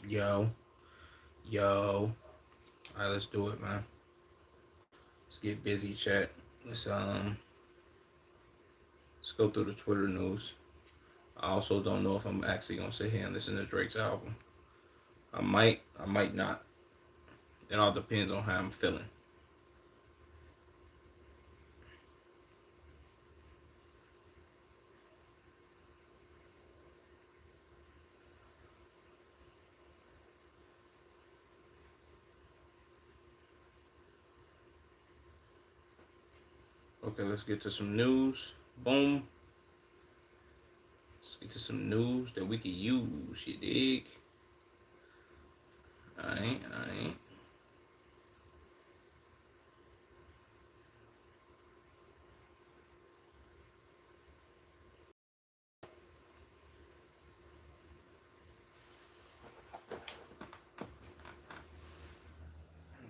Yo, yo. All right, let's do it, man. Let's get busy, chat. Let's go through the Twitter news. I also don't know if I'm actually gonna sit here and listen to Drake's album. I might not. It all depends on how I'm feeling. Okay, let's get to some news. Boom. Let's get to some news that we can use. You dig? Alright.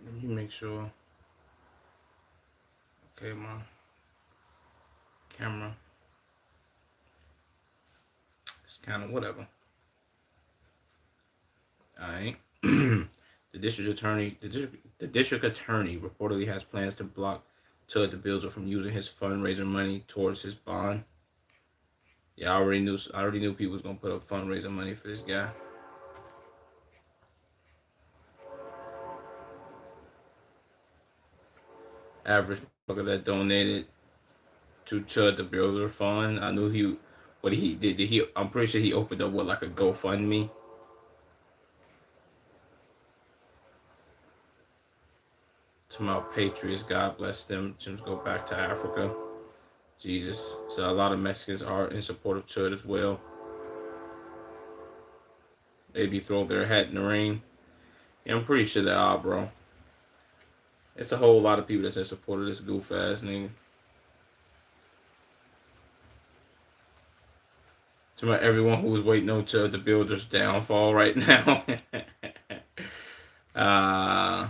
Let me make sure. Okay, my camera. It's kind of whatever. Alright. The district attorney reportedly has plans to block Tud the Builder from using his fundraiser money towards his bond. Yeah, I already knew people was gonna put up fundraiser money for this guy. Average fucker that donated to Tud the Builder fund. I knew he what he did. I'm pretty sure he opened up with like a GoFundMe. To my patriots, God bless them. Just go back to Africa. Jesus. So a lot of Mexicans are in support of Tud as well. Maybe throw their hat in the ring. Yeah, I'm pretty sure they are, bro. It's a whole lot of people that's in support of this goof ass nigga. To everyone who was waiting on to the Builder's downfall right now. uh,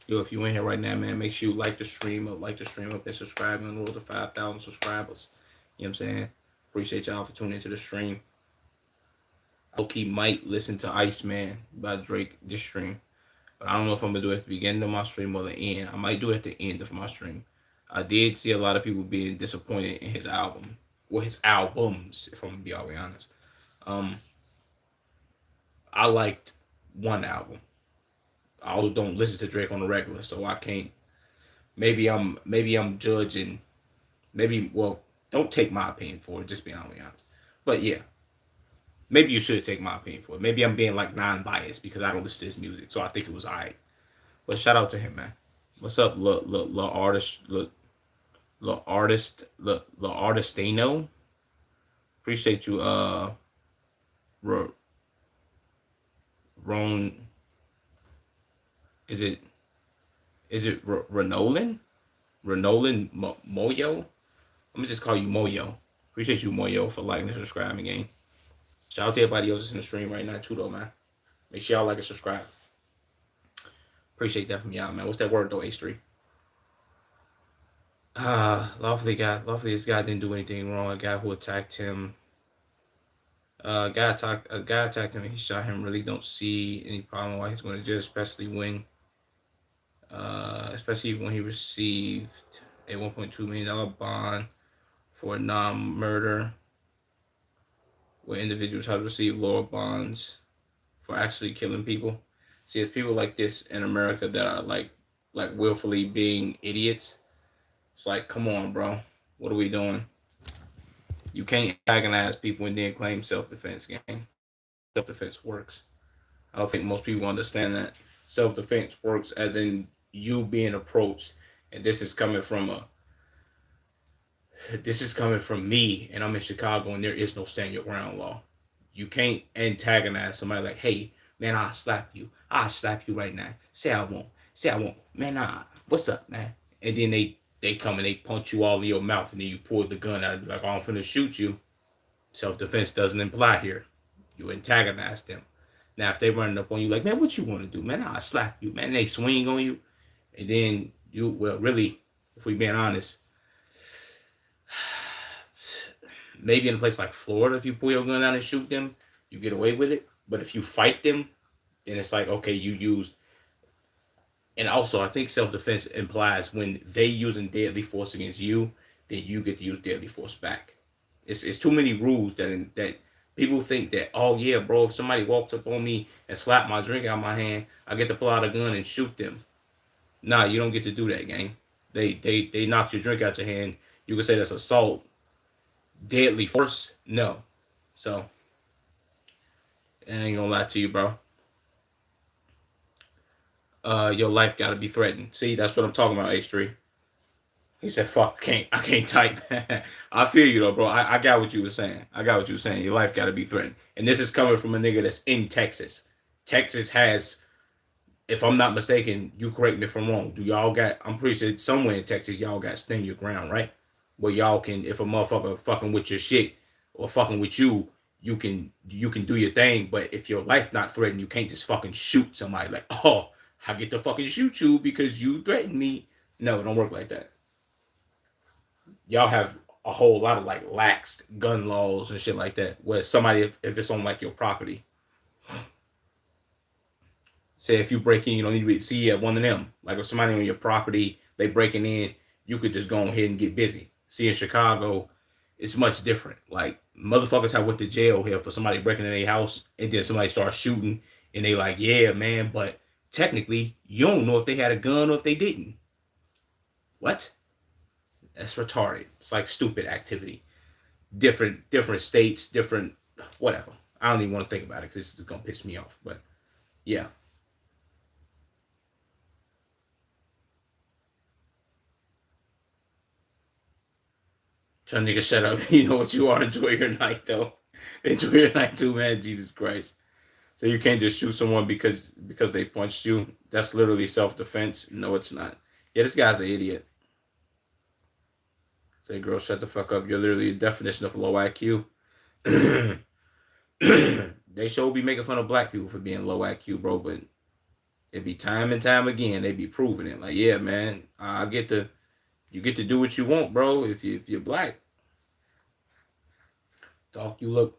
Yo, if you in here right now, man, make sure you like the stream up, and subscribe on the road to 5,000 subscribers. You know what I'm saying? Appreciate y'all for tuning into the stream. Low-key might listen to Iceman by Drake this stream. But I don't know if I'm gonna do it at the beginning of my stream or the end. I might do it at the end of my stream. I did see a lot of people being disappointed in his album. Well, his albums, if I'm gonna be all the way honest. Um, I liked one album. I also don't listen to Drake on the regular, so I can't. Maybe I'm judging. Maybe well, don't take my opinion for it. Just being all the way honest. But yeah, maybe you should take my opinion for it. Maybe I'm being like non-biased because I don't listen to his music, so I think it was alright. But shout out to him, man. What's up, the artistino? Appreciate you, Ron. Is it Renolan? Moyo? Let me just call you Moyo. Appreciate you, Moyo, for liking and subscribing, gang. Shout out to everybody else that's in the stream right now, too, though, man. Make sure y'all like and subscribe. Appreciate that from y'all, man. What's that word, though, H3? Lawfully this guy didn't do anything wrong. A guy who attacked him. A guy attacked him and he shot him. Really don't see any problem why he's going to jail, especially when he received a $1.2 million bond for non-murder, where individuals have received lower bonds for actually killing people. See, it's people like this in America that are like willfully being idiots. It's like, come on, bro. What are we doing? You can't antagonize people and then claim self-defense, gang. Self-defense works. I don't think most people understand that. Self-defense works as in you being approached, and this is coming from me, and I'm in Chicago, and there is no stand your ground law. You can't antagonize somebody like, hey, man, I'll slap you. I'll slap you right now. Say I won't. Say I won't. Man, nah. What's up, man? And then they come and they punch you all in your mouth, and then you pull the gun out and be like, oh, I'm finna shoot you. Self-defense doesn't apply here. You antagonize them. Now, if they running up on you like, man, what you want to do? Man, I'll slap you. Man, they swing on you. And then really, if we being honest. Maybe in a place like Florida, if you pull your gun out and shoot them, you get away with it. But if you fight them, then it's like, okay, you used. And also, I think self defense implies when they using deadly force against you, then you get to use deadly force back. It's too many rules that people think that, oh yeah, bro, if somebody walks up on me and slap my drink out of my hand, I get to pull out a gun and shoot them. Nah, you don't get to do that, gang. They knocked your drink out your hand. You can say that's assault. Deadly force, no. So I ain't gonna lie to you, bro. Your life gotta be threatened. See, that's what I'm talking about, H3. He said, fuck, I can't type. I feel you though, bro. I got what you were saying. I got what you were saying. Your life gotta be threatened. And this is coming from a nigga that's in Texas. Texas has, if I'm not mistaken, you correct me if I'm wrong. Do y'all got, I'm pretty sure somewhere in Texas, y'all got stand your ground, right? Where y'all can, if a motherfucker fucking with your shit or fucking with you, you can do your thing. But if your life not threatened, you can't just fucking shoot somebody like, oh, I get to fucking shoot you because you threatened me. No, it don't work like that. Y'all have a whole lot of like laxed gun laws and shit like that. Where somebody, if it's on like your property, say if you break in, you don't need to see at one of them. Like if somebody on your property, they breaking in, you could just go ahead and get busy. See in Chicago, it's much different. Like motherfuckers have went to jail here for somebody breaking in their house and then somebody starts shooting and they like, yeah, man, but technically you don't know if they had a gun or if they didn't. What? That's retarded. It's like stupid activity. Different states, different whatever. I don't even want to think about it because this is gonna piss me off. But yeah. Tell nigga shut up. You know what you are. Enjoy your night though. Enjoy your night too, man. Jesus Christ. So you can't just shoot someone because they punched you. That's literally self defense. No, it's not. Yeah, this guy's an idiot. Say, girl, shut the fuck up. You're literally the definition of low IQ. They sure be making fun of black people for being low IQ, bro, but it be time and time again they be proving it. Like, yeah, man, you get to do what you want, bro. If you're black, dog, you look,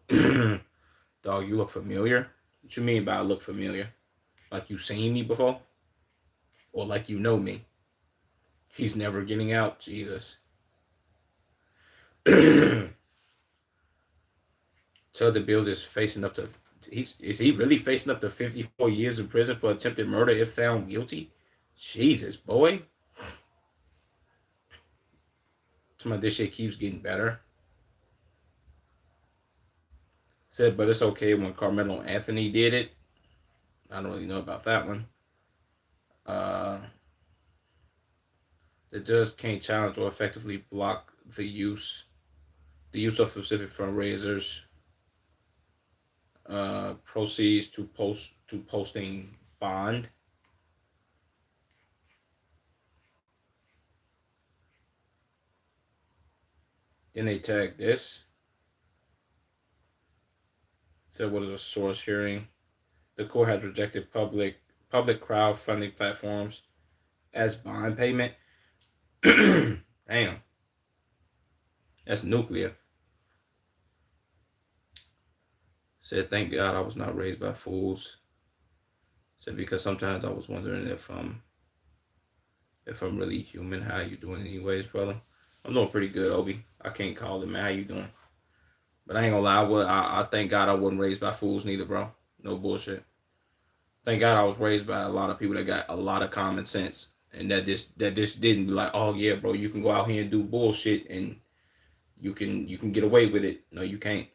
dog, you look familiar. What you mean by I look familiar? Like you seen me before, or like you know me? He's never getting out. Jesus. Tell the builders facing up to is he really facing up to 54 years in prison for attempted murder if found guilty? Jesus, boy. Some of this shit keeps getting better. Said, but it's okay when Carmelo Anthony did it. I don't really know about that one. Uh, the judge can't challenge or effectively block the use of specific fundraisers proceeds to posting bond. Then they tag this. Said what is a source hearing? The court has rejected public crowdfunding platforms as bond payment. Damn, that's nuclear. Said thank God I was not raised by fools. Said because sometimes I was wondering if I'm really human. How you doing anyways, brother? I'm doing pretty good, Obi. I can't call it, man. How you doing? But I ain't gonna lie, I thank God I wasn't raised by fools neither, bro. No bullshit. Thank God I was raised by a lot of people that got a lot of common sense. And that this didn't be like, oh yeah, bro, you can go out here and do bullshit and you can get away with it. No, you can't.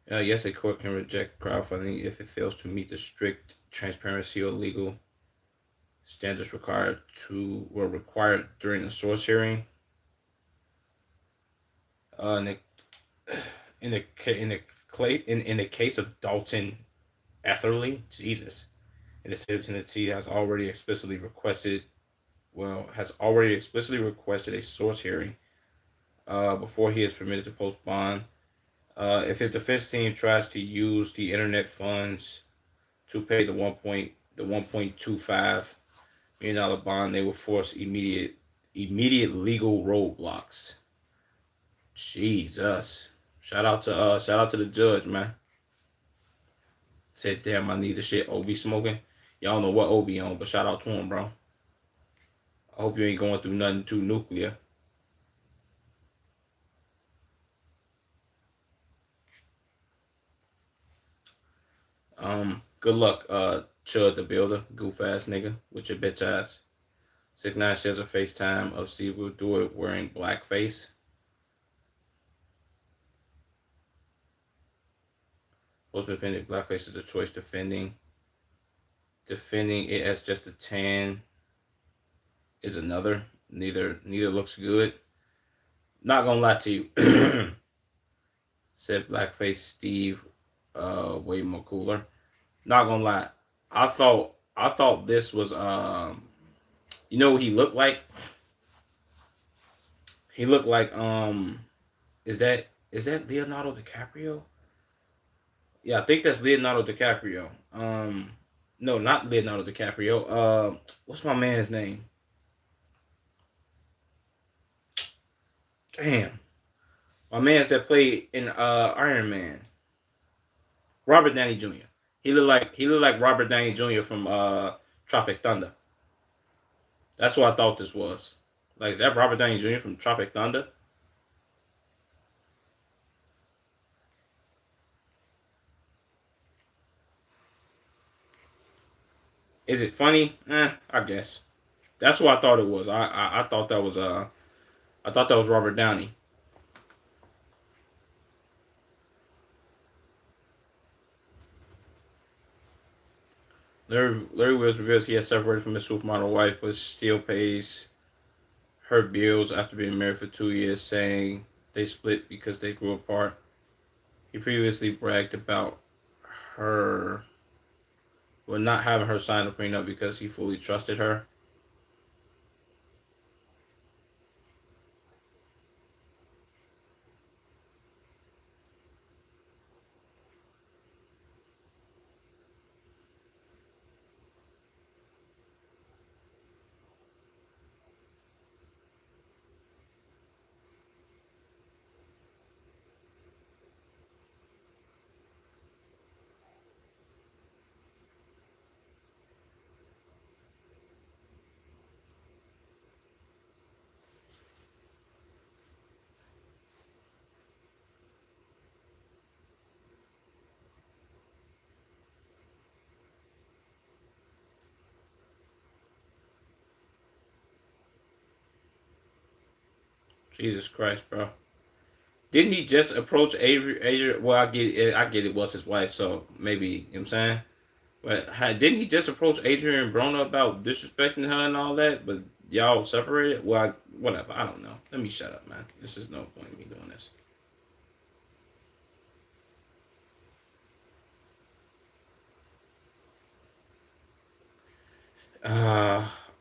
Yes, a court can reject crowdfunding if it fails to meet the strict transparency or legal standards required during a source hearing. In the in the in the case of Dalton Etherly, Jesus, and the state of Tennessee has already explicitly requested a source hearing before he is permitted to post bond. If his defense team tries to use the internet funds to pay the 1.25 million bond. They will force immediate legal roadblocks. Jesus. Shout out to the judge, man. Said, damn, I need the shit Obi smoking. Y'all know what Obi on, but shout out to him, bro. I hope you ain't going through nothing too nuclear. Good luck, Chud the Builder, goof ass nigga, with your bitch ass. 6ix9ine shares a FaceTime of Steve do it wearing blackface. Postman defending blackface is a choice. Defending it as just a tan is another. Neither looks good. Not gonna lie to you. Said blackface Steve, way more cooler. Not gonna lie. I thought this was you know what he looked like? He looked like is that Leonardo DiCaprio? Yeah, I think that's Leonardo DiCaprio. No, not Leonardo DiCaprio. What's my man's name? Damn. My man's that played in Iron Man. Robert Downey Jr. He looked like Robert Downey Jr. from Tropic Thunder. That's what I thought this was. Like, is that Robert Downey Jr. from Tropic Thunder? Is it funny? I guess. That's what I thought it was. I thought that was Robert Downey. Larry Wills reveals he has separated from his supermodel wife, but still pays her bills after being married for 2 years, saying they split because they grew apart. He previously bragged about her, well, not having her sign a prenup because he fully trusted her. Jesus Christ, bro. Didn't he just approach Adrian? Well, I get it. It was his wife, so maybe, you know what I'm saying? But didn't he just approach Adrian Broner about disrespecting her and all that? But y'all separated? Well, whatever. I don't know. Let me shut up, man. This is no point in me doing this.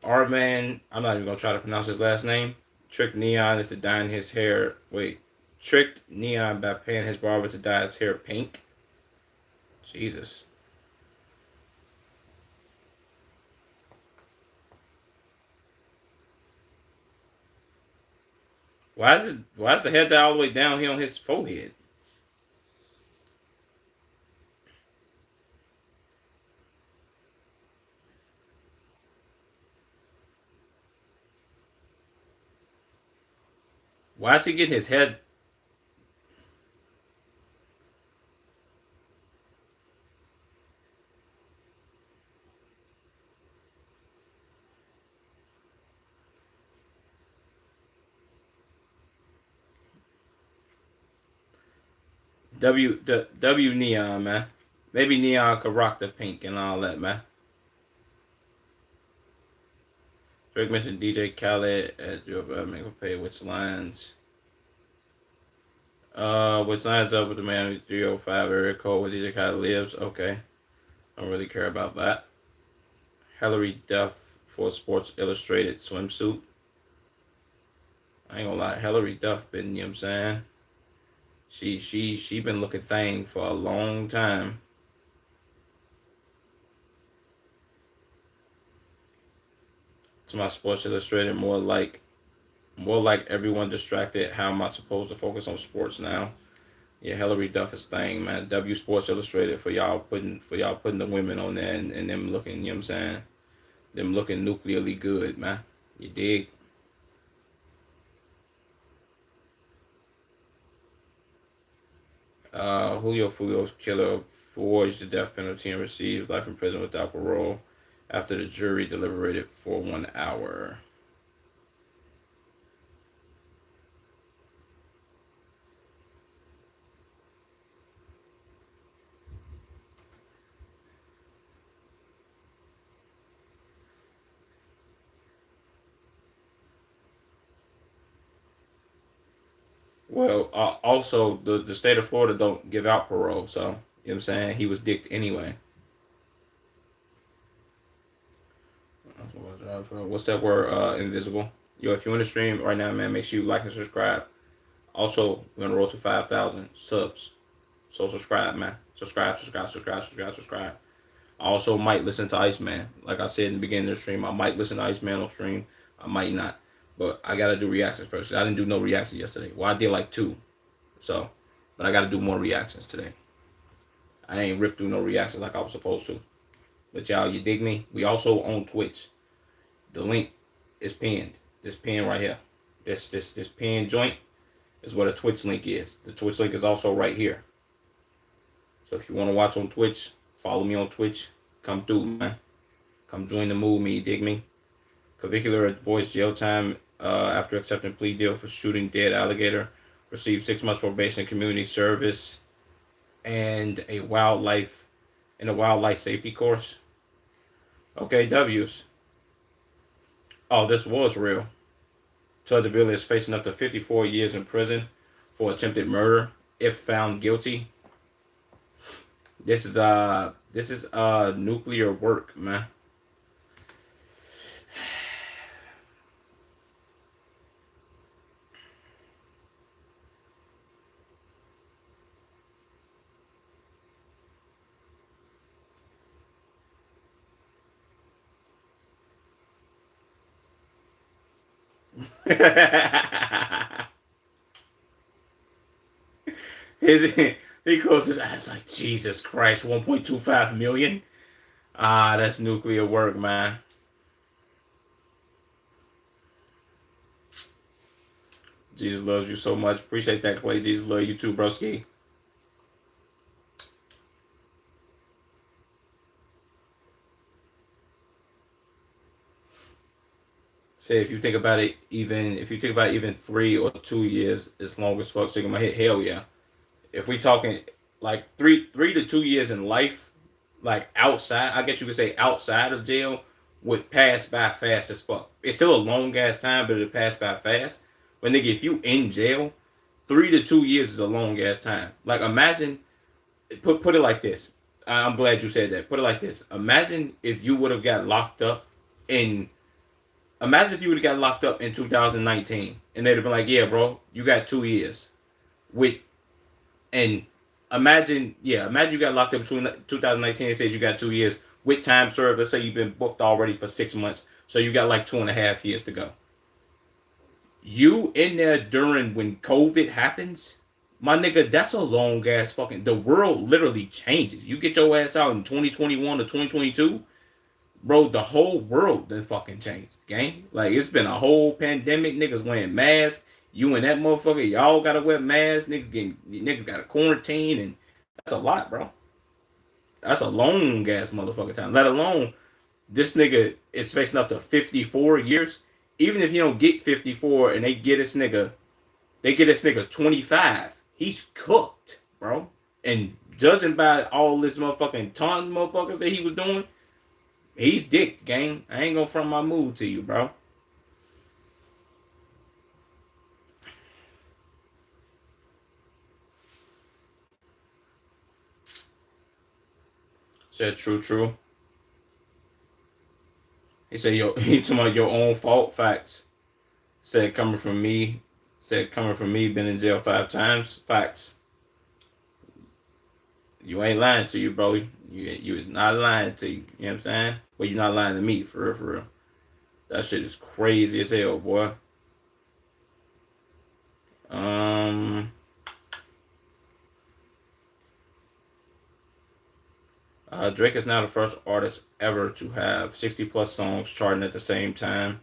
Arman, I'm not even gonna try to pronounce his last name. Tricked Neon into dyeing his hair. Wait, tricked Neon by paying his barber to dye his hair pink. Jesus. Why is the hair dye all the way down here on his forehead? Why is he getting his head? W Neon, man. Maybe Neon could rock the pink and all that, man. Drake mentioned DJ Khaled at your make a pay which lines. Which lines up with the man 305 area code where DJ Khaled lives? Okay. Don't really care about that. Hilary Duff for Sports Illustrated swimsuit. I ain't gonna lie, Hilary Duff been, you know what I'm saying? She been looking thing for a long time. To my Sports Illustrated, more like everyone distracted. How am I supposed to focus on sports now? Yeah, Hillary Duff is thing, man. W Sports Illustrated for y'all putting the women on there and them looking, you know what I'm saying? Them looking nuclearly good, man. You dig? Julio Fulio's killer forged the death penalty and received life in prison without parole after the jury deliberated for 1 hour. Well, also the state of Florida don't give out parole, so you know what I'm saying. He was dicked anyway. What's that word? Invisible. Yo, if you're in the stream right now, man, make sure you like and subscribe. Also, we're on the road to 5,000 subs, so subscribe, man. Subscribe. I also might listen to Iceman. Like I said in the beginning of the stream, I might listen to Iceman on stream. I might not, but I gotta do reactions first. I didn't do no reactions yesterday. Well, I did like two, so, but I gotta do more reactions today. I ain't ripped through no reactions like I was supposed to. But y'all, you dig me? We also on Twitch. The link is pinned. This pin right here. This pin joint is what a Twitch link is. The Twitch link is also right here. So if you want to watch on Twitch, follow me on Twitch. Come through, man. Come join the move, me. You dig me? Clavicular voiced jail time after accepting plea deal for shooting dead alligator. Received 6 months probation, community service, and a wildlife safety course. Okay, W's. Oh, this was real. Todd DeBilly is facing up to 54 years in prison for attempted murder if found guilty. This is nuclear work, man. He closed his eyes like Jesus Christ, 1.25 million. That's nuclear work, man. Jesus loves you so much. Appreciate that, Clay. Jesus love you too, broski. Say if you think about it, even 3 or 2 years, it's long as fuck. Shaking my head, hell yeah. If we talking like three to 2 years in life, like outside, I guess you could say outside of jail, would pass by fast as fuck. It's still a long ass time, but it'll pass by fast. But nigga, if you in jail, 3 to 2 years is a long ass time. Like imagine, put it like this. I'm glad you said that. Put it like this. Imagine if you would have got locked up in. Imagine if you would have got locked up in 2019, and they'd have been like, "Yeah, bro, you got 2 years." With and imagine you got locked up between 2019 and said you got 2 years with time served. Let's say you've been booked already for 6 months, so you got like 2.5 years to go. You in there during when COVID happens, my nigga, that's a long ass fucking. The world literally changes. You get your ass out in 2021 or 2022, bro. The whole world then fucking changed, gang. Like it's been a whole pandemic. Niggas wearing masks. You and that motherfucker, y'all gotta wear masks. Niggas gotta quarantine, and that's a lot, bro. That's a long ass motherfucking time. Let alone this nigga is facing up to 54 years. Even if you don't get 54 and they get this nigga 25, he's cooked, bro. And judging by all this motherfucking taunting motherfuckers that he was doing, he's dick, gang. I ain't gonna front my mood to you, bro. Said true. He said he talking about your own fault facts. Said coming from me. Said coming from me, been in jail 5 times. Facts. You ain't lying to you, bro. You is not lying to you. You know what I'm saying? Well, you're not lying to me, for real, for real. That shit is crazy as hell, boy. Um, Drake is now the first artist ever to have 60 plus songs charting at the same time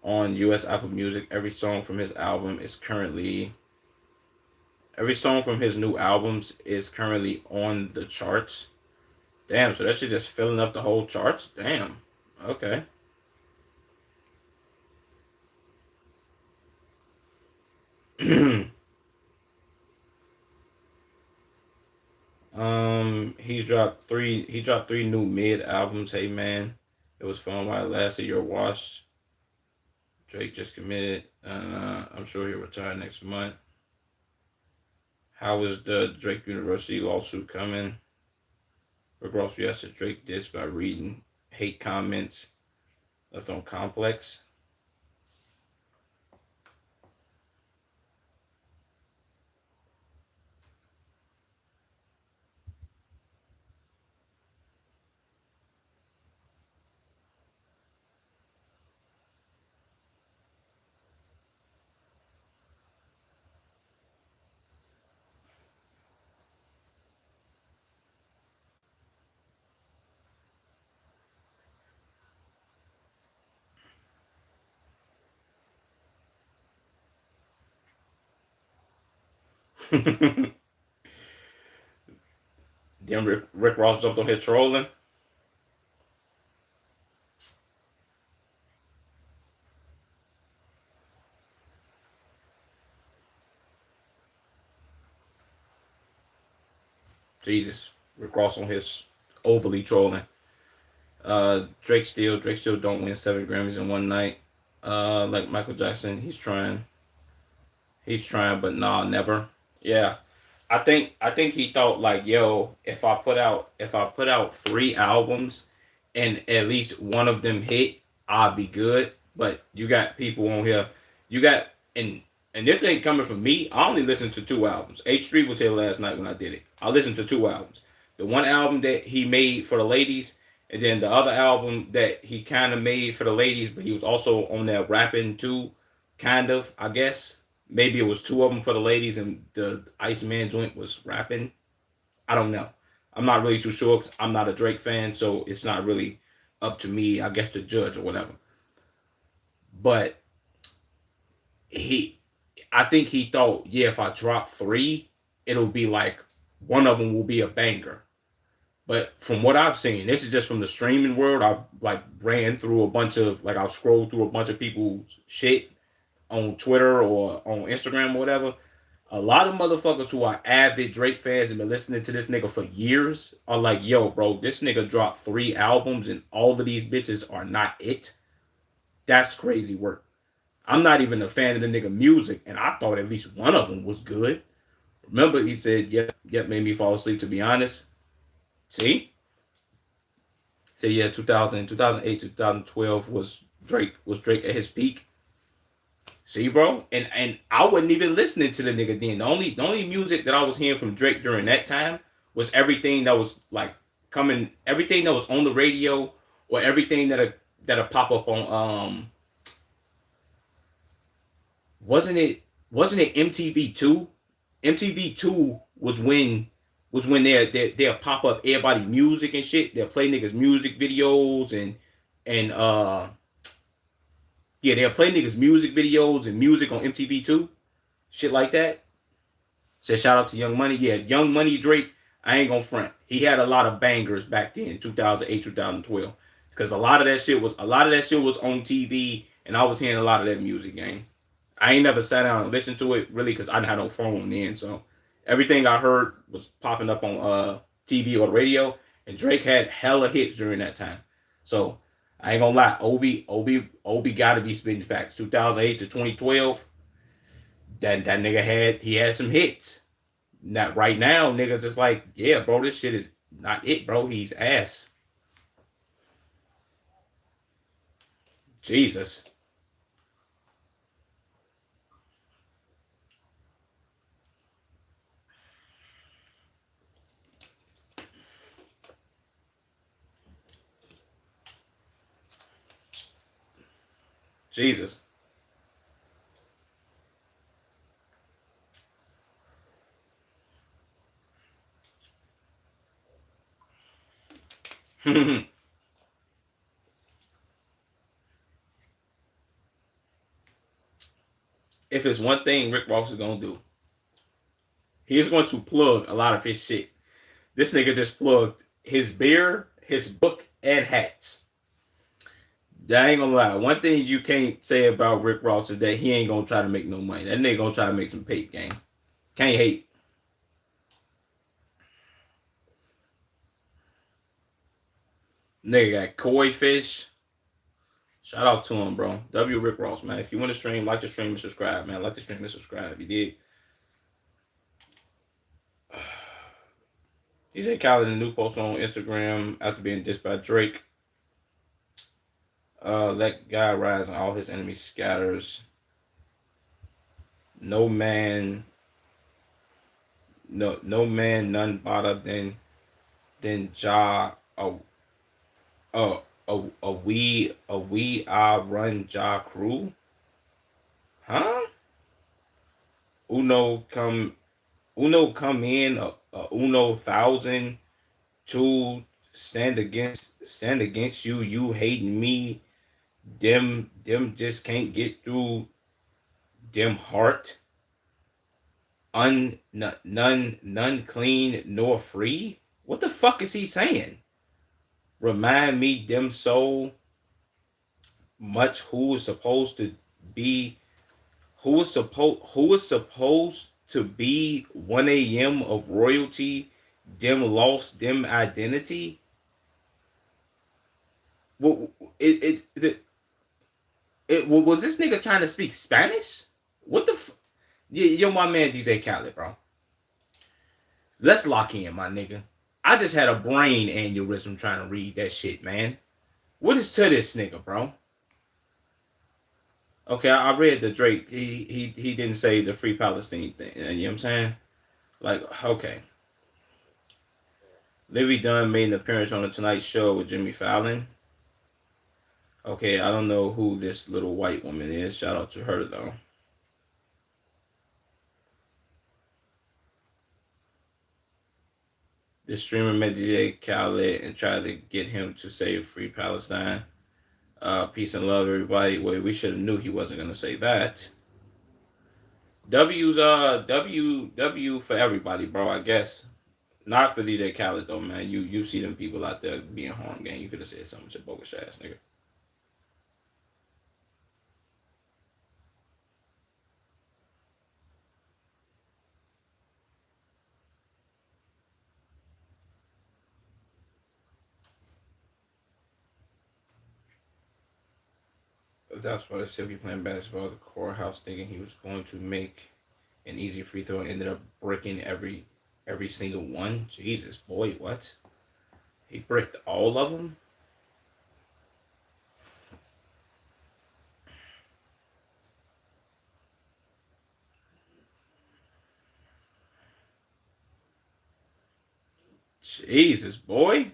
on US Apple Music. Every song from his new albums is currently on the charts. Damn, so that shit just filling up the whole charts? Damn. Okay. He dropped three new mid albums. Hey man, it was fun while it lasted. Your wash. Drake just committed. I'm sure he'll retire next month. How is the Drake University lawsuit coming? Rick Ross reacted to Drake this by reading hate comments left on Complex. Then Rick Ross jumped on here trolling. Jesus, Rick Ross on his overly trolling. Drake still don't win 7 Grammys in one night. Like Michael Jackson, he's trying, but nah, never. Yeah, I think he thought like, yo, if I put out 3 albums and at least one of them hit, I'll be good. But you got people on here, you got and this ain't coming from me. I only listened to 2 albums. H3 was here last night when I did it. I listened to 2 albums. The one album that he made for the ladies, and then the other album that he kind of made for the ladies, but he was also on there rapping too, kind of, I guess. Maybe it was 2 of them for the ladies, and the Iceman joint was rapping. I don't know. I'm not really too sure because I'm not a Drake fan, so it's not really up to me, I guess, to judge or whatever. But he, I think he thought, yeah, if I drop 3, it'll be like one of them will be a banger. But from what I've seen, this is just from the streaming world. I've like ran through a bunch of like I'll scroll through a bunch of people's shit on Twitter or on Instagram or whatever. A lot of motherfuckers who are avid Drake fans and been listening to this nigga for years are like, yo, bro, this nigga dropped 3 albums and all of these bitches are not it. That's crazy work. I'm not even a fan of the nigga music, and I thought at least one of them was good. Remember, he said, yep, made me fall asleep, to be honest. See? Say, yeah, 2008, 2012 was Drake at his peak. See, bro, and I wasn't even listening to the nigga then. The only music that I was hearing from Drake during that time was everything that was like everything that was on the radio, or everything that'll pop up on wasn't it MTV2? MTV2 was when they'll pop up everybody music and shit. They'll play niggas music videos and yeah, they'll play niggas music videos and music on MTV2, shit like that. Said shout out to Young Money. Yeah, Young Money Drake. I ain't gonna front. He had a lot of bangers back then, 2008, 2012. Because a lot of that shit was on TV, and I was hearing a lot of that music, gang. I ain't never sat down and listened to it really because I didn't have no phone then. So everything I heard was popping up on TV or the radio, and Drake had hella hits during that time. So I ain't gonna lie, Obi got to be spitting facts. 2008 to 2012, that nigga had some hits. Not right now, niggas just like, yeah, bro, this shit is not it, bro. He's ass. Jesus. Jesus. If it's one thing Rick Ross is gonna do, he's going to plug a lot of his shit. This nigga just plugged his beer, his book, and hats. I ain't gonna lie. One thing you can't say about Rick Ross is that he ain't gonna try to make no money. That nigga gonna try to make some paper game. Can't hate. Nigga got koi fish. Shout out to him, bro. W Rick Ross, man. If you want to stream, like the stream and subscribe, man. Like the stream and subscribe. You did. DJ Khaled in a new post on Instagram after being dissed by Drake. Let God rise and all his enemies scatters. No man, no man, none better than Jah. A we I run Jah crew. Huh? Uno come in a Uno thousand to stand against you. You hating me. Them just can't get through them heart. None clean nor free. What the fuck is he saying? Remind me them so much who is supposed to be who is supposed to be 1 a.m. of royalty, them lost them identity. Well, was this nigga trying to speak Spanish? What the yo, my man DJ Khaled, bro. Let's lock in, my nigga. I just had a brain aneurysm trying to read that shit, man. What is to this nigga, bro? Okay, I read the Drake. He didn't say the Free Palestine thing. You know what I'm saying? Like, okay. Livy Dunn made an appearance on the Tonight Show with Jimmy Fallon. Okay, I don't know who this little white woman is. Shout out to her though. The streamer met DJ Khaled and tried to get him to say Free Palestine. Peace and love, everybody. Wait, we should have knew he wasn't gonna say that. W for everybody, bro. I guess not for DJ Khaled though, man. You see them people out there being harmed, gang. You could have said something to bogus ass nigga. That's why the Silky playing basketball at the courthouse, thinking he was going to make an easy free throw. Ended up breaking every single one. Jesus, boy, what? He bricked all of them. Jesus, boy.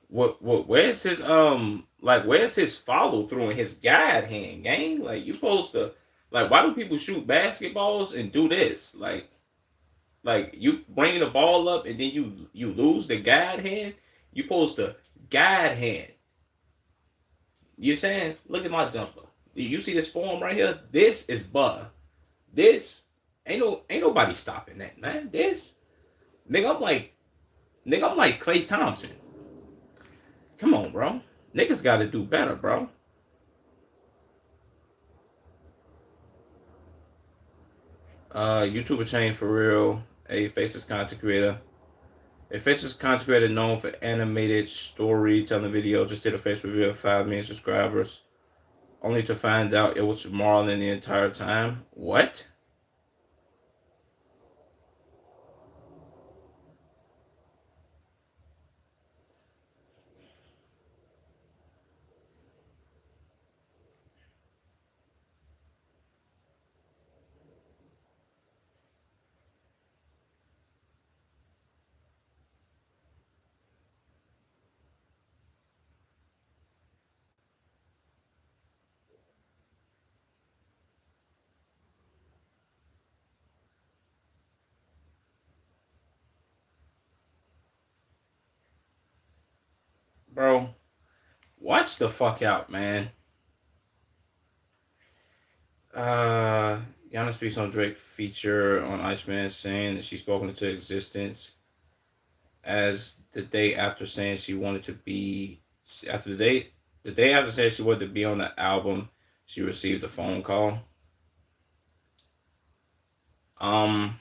Where's his where's his follow through and his guide hand, gang? Like, you supposed to, like, why do people shoot basketballs and do this? Like you bring the ball up and then you lose the guide hand. You supposed to guide hand. You saying, look at my jumper. You see this form right here? This is butter. This ain't nobody stopping that, man. This nigga, I'm like Klay Thompson. Come on, bro. Niggas got to do better, bro. YouTuber chain for real. A faceless content creator. A faceless content creator known for animated storytelling video just did a face reveal of 5 million subscribers, only to find out it was Marlon the entire time. What? bro, watch the fuck out, man. Yana speaks on Drake feature on Iceman, saying that she spoken into existence as the day after saying she wanted to be after the day after saying she wanted to be on the album, she received a phone call. Um,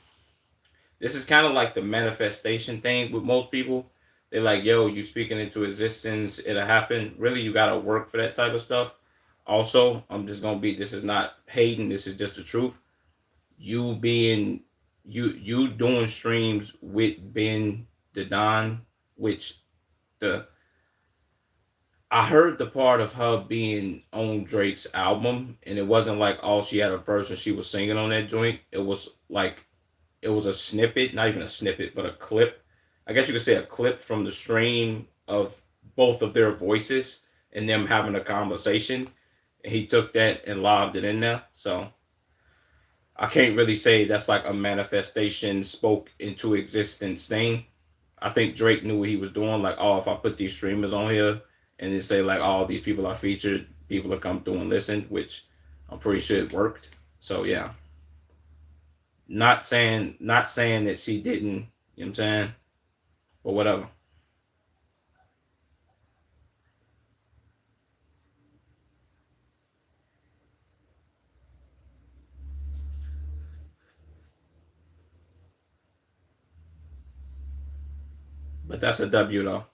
this is kind of like the manifestation thing with most people. They're like, yo, you speaking into existence, it'll happen. Really, you gotta work for that type of stuff. Also, I'm just gonna be this is not hating, this is just the truth. You being you doing streams with Ben the Don, which the I heard the part of her being on Drake's album, and it wasn't like all she had a verse and she was singing on that joint. It was like it was a snippet, not even a snippet, but a clip. I guess you could say a clip from the stream of both of their voices and them having a conversation. And he took that and lobbed it in there. So I can't really say that's like a manifestation spoke into existence thing. I think Drake knew what he was doing. Like, oh, if I put these streamers on here and then say like, oh, these people are featured, people will come through and listen, which I'm pretty sure it worked. So yeah, not saying that she didn't. You know what I'm saying? But whatever. But that's a W though.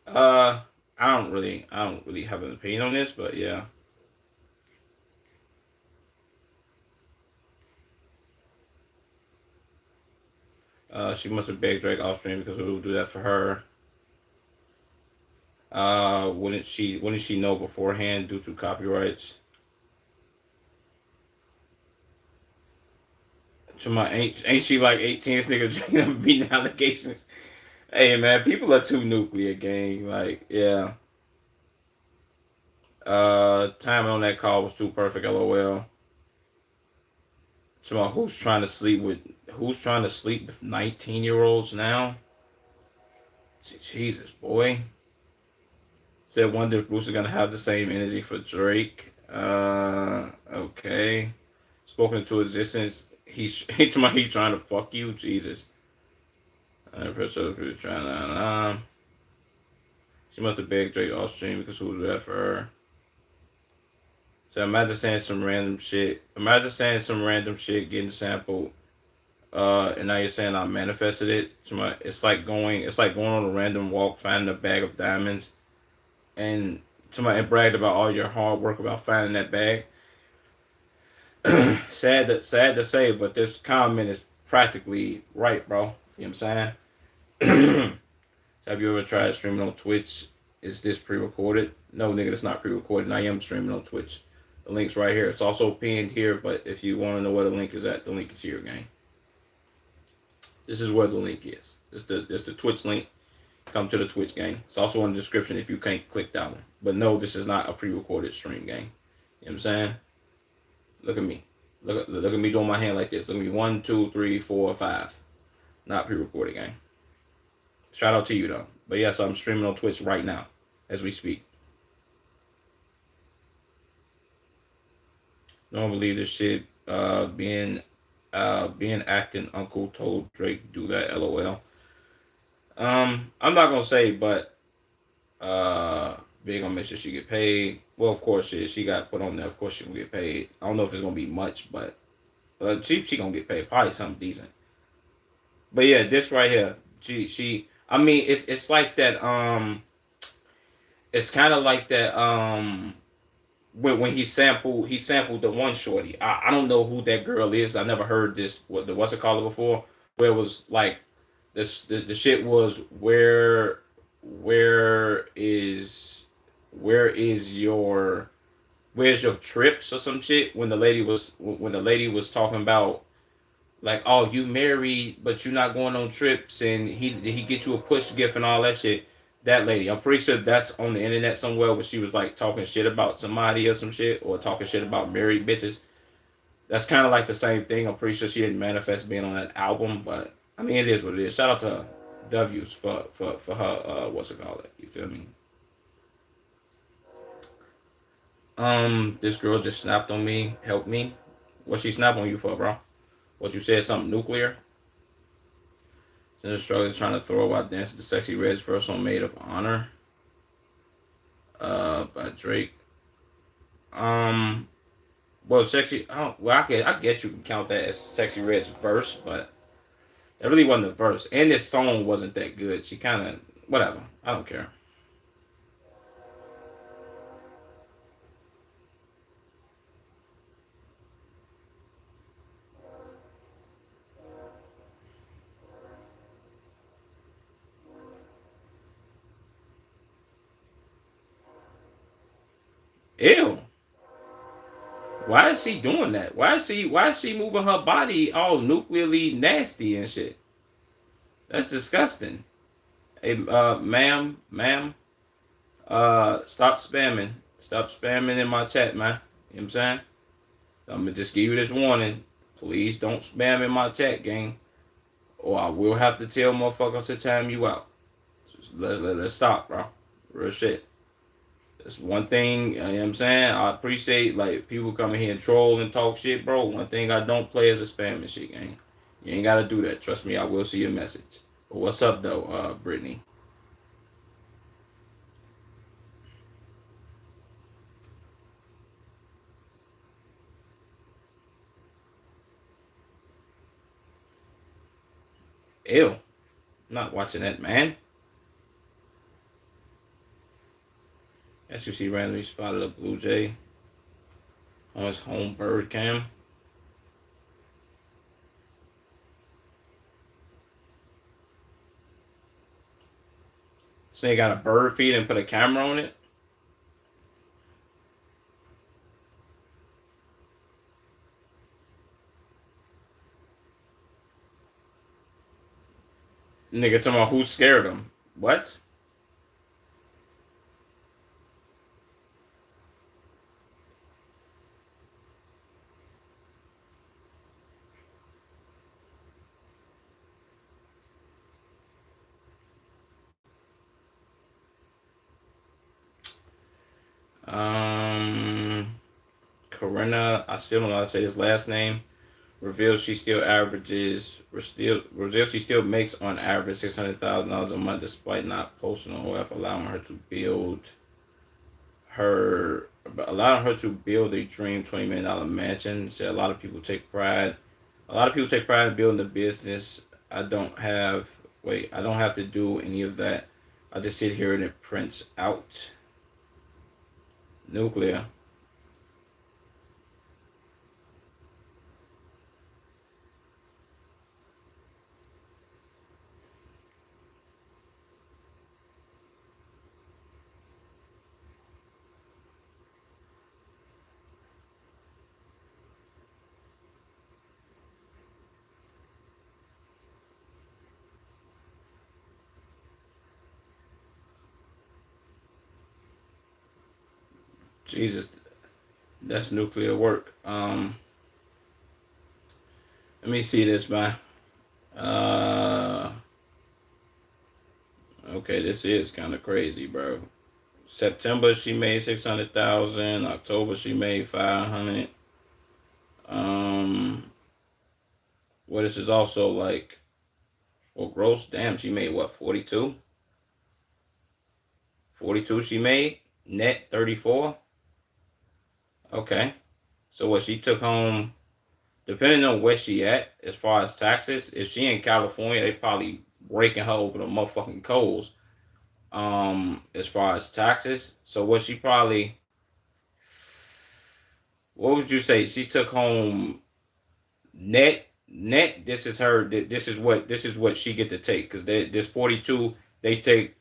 Uh, I don't really have an opinion on this, but yeah. She must have begged Drake off stream because we would do that for her. Wouldn't she know beforehand due to copyrights? To my ain't she like 18? This nigga Drake never beating allegations. Hey man, people are too nuclear, gang. Like, yeah. Timing on that call was too perfect. LOL. So who's trying to sleep with 19-year-olds now? Jesus, boy. Said wonder if Bruce is gonna have the same energy for Drake. Okay. Spoken into existence. He's trying to fuck you. Jesus. Trying to. She must have begged Drake off stream because who would do that for her? So imagine saying some random shit. Imagine saying some random shit, getting sampled, and now you're saying I manifested it. It's like going on a random walk, finding a bag of diamonds, and somebody bragged about all your hard work about finding that bag. sad to say, but this comment is practically right, bro. You know what I'm saying? Have you ever tried streaming on Twitch? Is this pre-recorded? No, nigga, it's not pre-recorded. I am streaming on Twitch. The link's right here. It's also pinned here, but if you want to know where the link is at, the link is here, gang. This is where the link is. It's the Twitch link. Come to the Twitch, gang. It's also in the description if you can't click that one. But no, this is not a pre-recorded stream, gang. You know what I'm saying? Look at me. Look at me doing my hand like this. Look at me. 1, 2, 3, 4, 5. Not pre-recorded, gang. Shout out to you though. But yes, I'm streaming on Twitch right now as we speak. Don't believe this shit. Being acting uncle told Drake do that. LOL. I'm not gonna say, but Big gonna make sure she get paid. Well, of course she got put on there. Of course she gonna get paid. I don't know if it's gonna be much, but She gonna get paid probably something decent. But yeah, this right here, she. I mean, it's like that. It's kind of like that. When he sampled the one shorty. I don't know who that girl is. I never heard this. What's it called before? Where it was like this. The shit was where is where is your where's your trips or some shit when the lady was talking about like, oh, you married but you're not going on trips, and he get you a push gift and all that shit. That lady, I'm pretty sure that's on the internet somewhere where she was like talking shit about somebody or some shit, or talking shit about married bitches. That's kind of like the same thing. I'm pretty sure she didn't manifest being on that album, but I mean, it is what it is. Shout out to W's for her what's it called? You feel me? This girl just snapped on me. Help me. What she snap on you for, bro? What you said? Something nuclear? Since struggling trying to throw while dancing to Sexy Red's verse on Maid of Honor. By Drake. Um, well, Sexy. Oh, well, I guess you can count that as Sexy Red's verse, but it really wasn't a verse, and this song wasn't that good. She kind of whatever. I don't care. Ew. Why is she doing that? Why is she moving her body all nuclearly nasty and shit? That's disgusting. Hey, ma'am, stop spamming. Stop spamming in my chat, man. You know what I'm saying? I'm gonna just give you this warning. Please don't spam in my chat, gang, or I will have to tell motherfuckers to time you out. Just let's stop, bro. Real shit. That's one thing, you know what I'm saying? I appreciate like people coming here and troll and talk shit, bro. One thing I don't play is a spamming shit, gang. You ain't gotta do that. Trust me, I will see your message. But what's up though, Brittany? Ew. I'm not watching that, man. As you see, randomly spotted a blue jay on his home bird cam. So they got a bird feed and put a camera on it. Nigga talking about who scared him. What? Um, Corinna, I still don't know how to say his last name. Reveals she still she still makes on average $600,000 a month despite not posting on OF, her allowing her to build a dream $20 million mansion. Said a lot of people take pride. A lot of people take pride in building a business. I don't have to do any of that. I just sit here and it prints out. Nuclear. Jesus, that's nuclear work. Let me see this, man. Uh, okay, this is kind of crazy, bro. September she made 600,000. October she made 500. Um, what this is also like, well, gross. Damn, she made what 42. 42 she made net 34. Okay, so what she took home depending on where she at as far as taxes, if she in California, they probably breaking her over the motherfucking coals. As far as taxes, so what she probably, what would you say? She took home net. This is her. This is what she get to take because there's 42. They take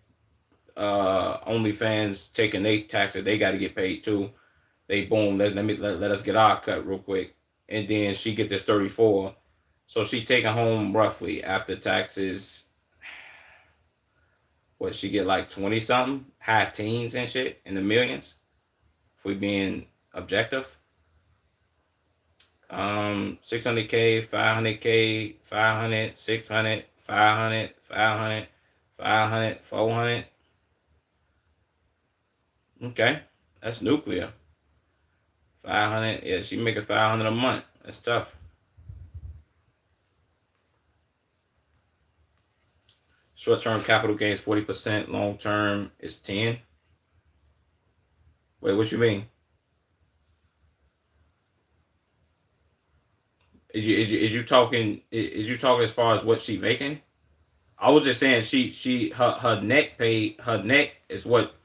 OnlyFans taking their taxes. They got to get paid too. They boom. Let us get our cut real quick, and then she get this 34. So she taking home roughly after taxes. What she get like 20 something, high teens and shit in the millions. If we being objective. 600K, 500K, 500, 600, 500, 500, 500, 400. Okay, that's nuclear. 500, yeah, she making 500 a month. That's tough. Short-term capital gains 40%, long-term is 10. Wait, what you mean? Is you talking as far as what she making? I was just saying her net is what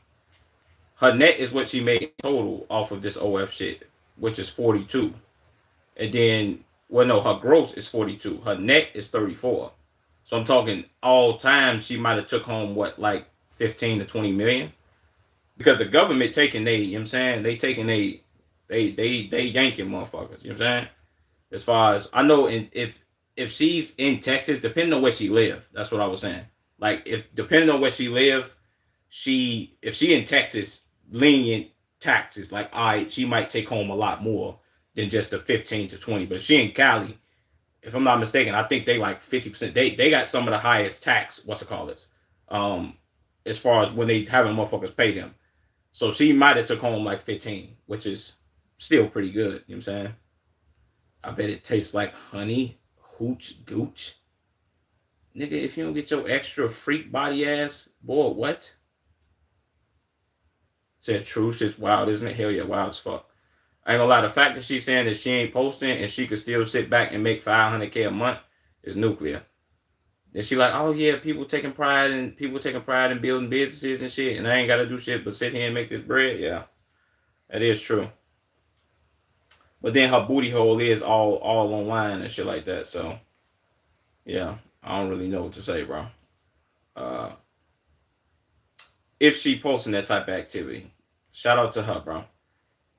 she made total off of this OF shit, which is 42. And then, well, no, her gross is 42. Her net is 34. So I'm talking all time. She might have took home what, like 15 to 20 million, because the government taking they, you know what I'm saying, they taking they yanking motherfuckers. You know what I'm saying? As far as I know, and if she's in Texas, depending on where she live, that's what I was saying. Like if depending on where she live, if she in Texas, lenient taxes, like she might take home a lot more than just the 15 to 20. But if she in Cali, if I'm not mistaken, I think they like 50%. They got some of the highest tax, what's it called this? Um, as far as when they having motherfuckers pay them. So she might have took home like 15, which is still pretty good. You know what I'm saying? I bet it tastes like honey, hooch, gooch. Nigga, if you don't get your extra freak body ass, boy, what? Said true, shit's wild, isn't it? Hell yeah, wild as fuck. I ain't gonna lie, the fact that she's saying that she ain't posting and she could still sit back and make 500K a month is nuclear. Then she like, oh yeah, people taking pride in building businesses and shit, and I ain't gotta do shit but sit here and make this bread. Yeah, that is true. But then her booty hole is all online and shit like that. So yeah, I don't really know what to say, bro. Uh, if she posting that type of activity, shout out to her, bro.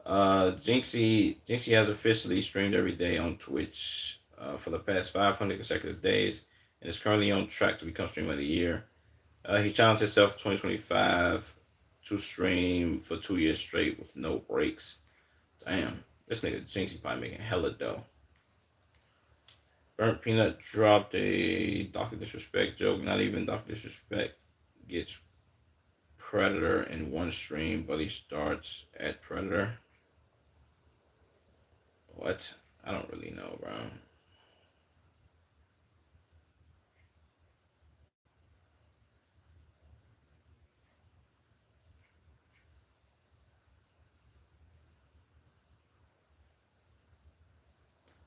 Jinxie has officially streamed every day on Twitch for the past 500 consecutive days and is currently on track to become streamer of the year. He challenged himself for 2025 to stream for 2 years straight with no breaks. Damn, this nigga Jinxie probably making hella dough. Burnt Peanut dropped a Dr. Disrespect joke. Not even Dr. Disrespect gets Predator in one stream, but he starts at Predator. What? I don't really know, bro.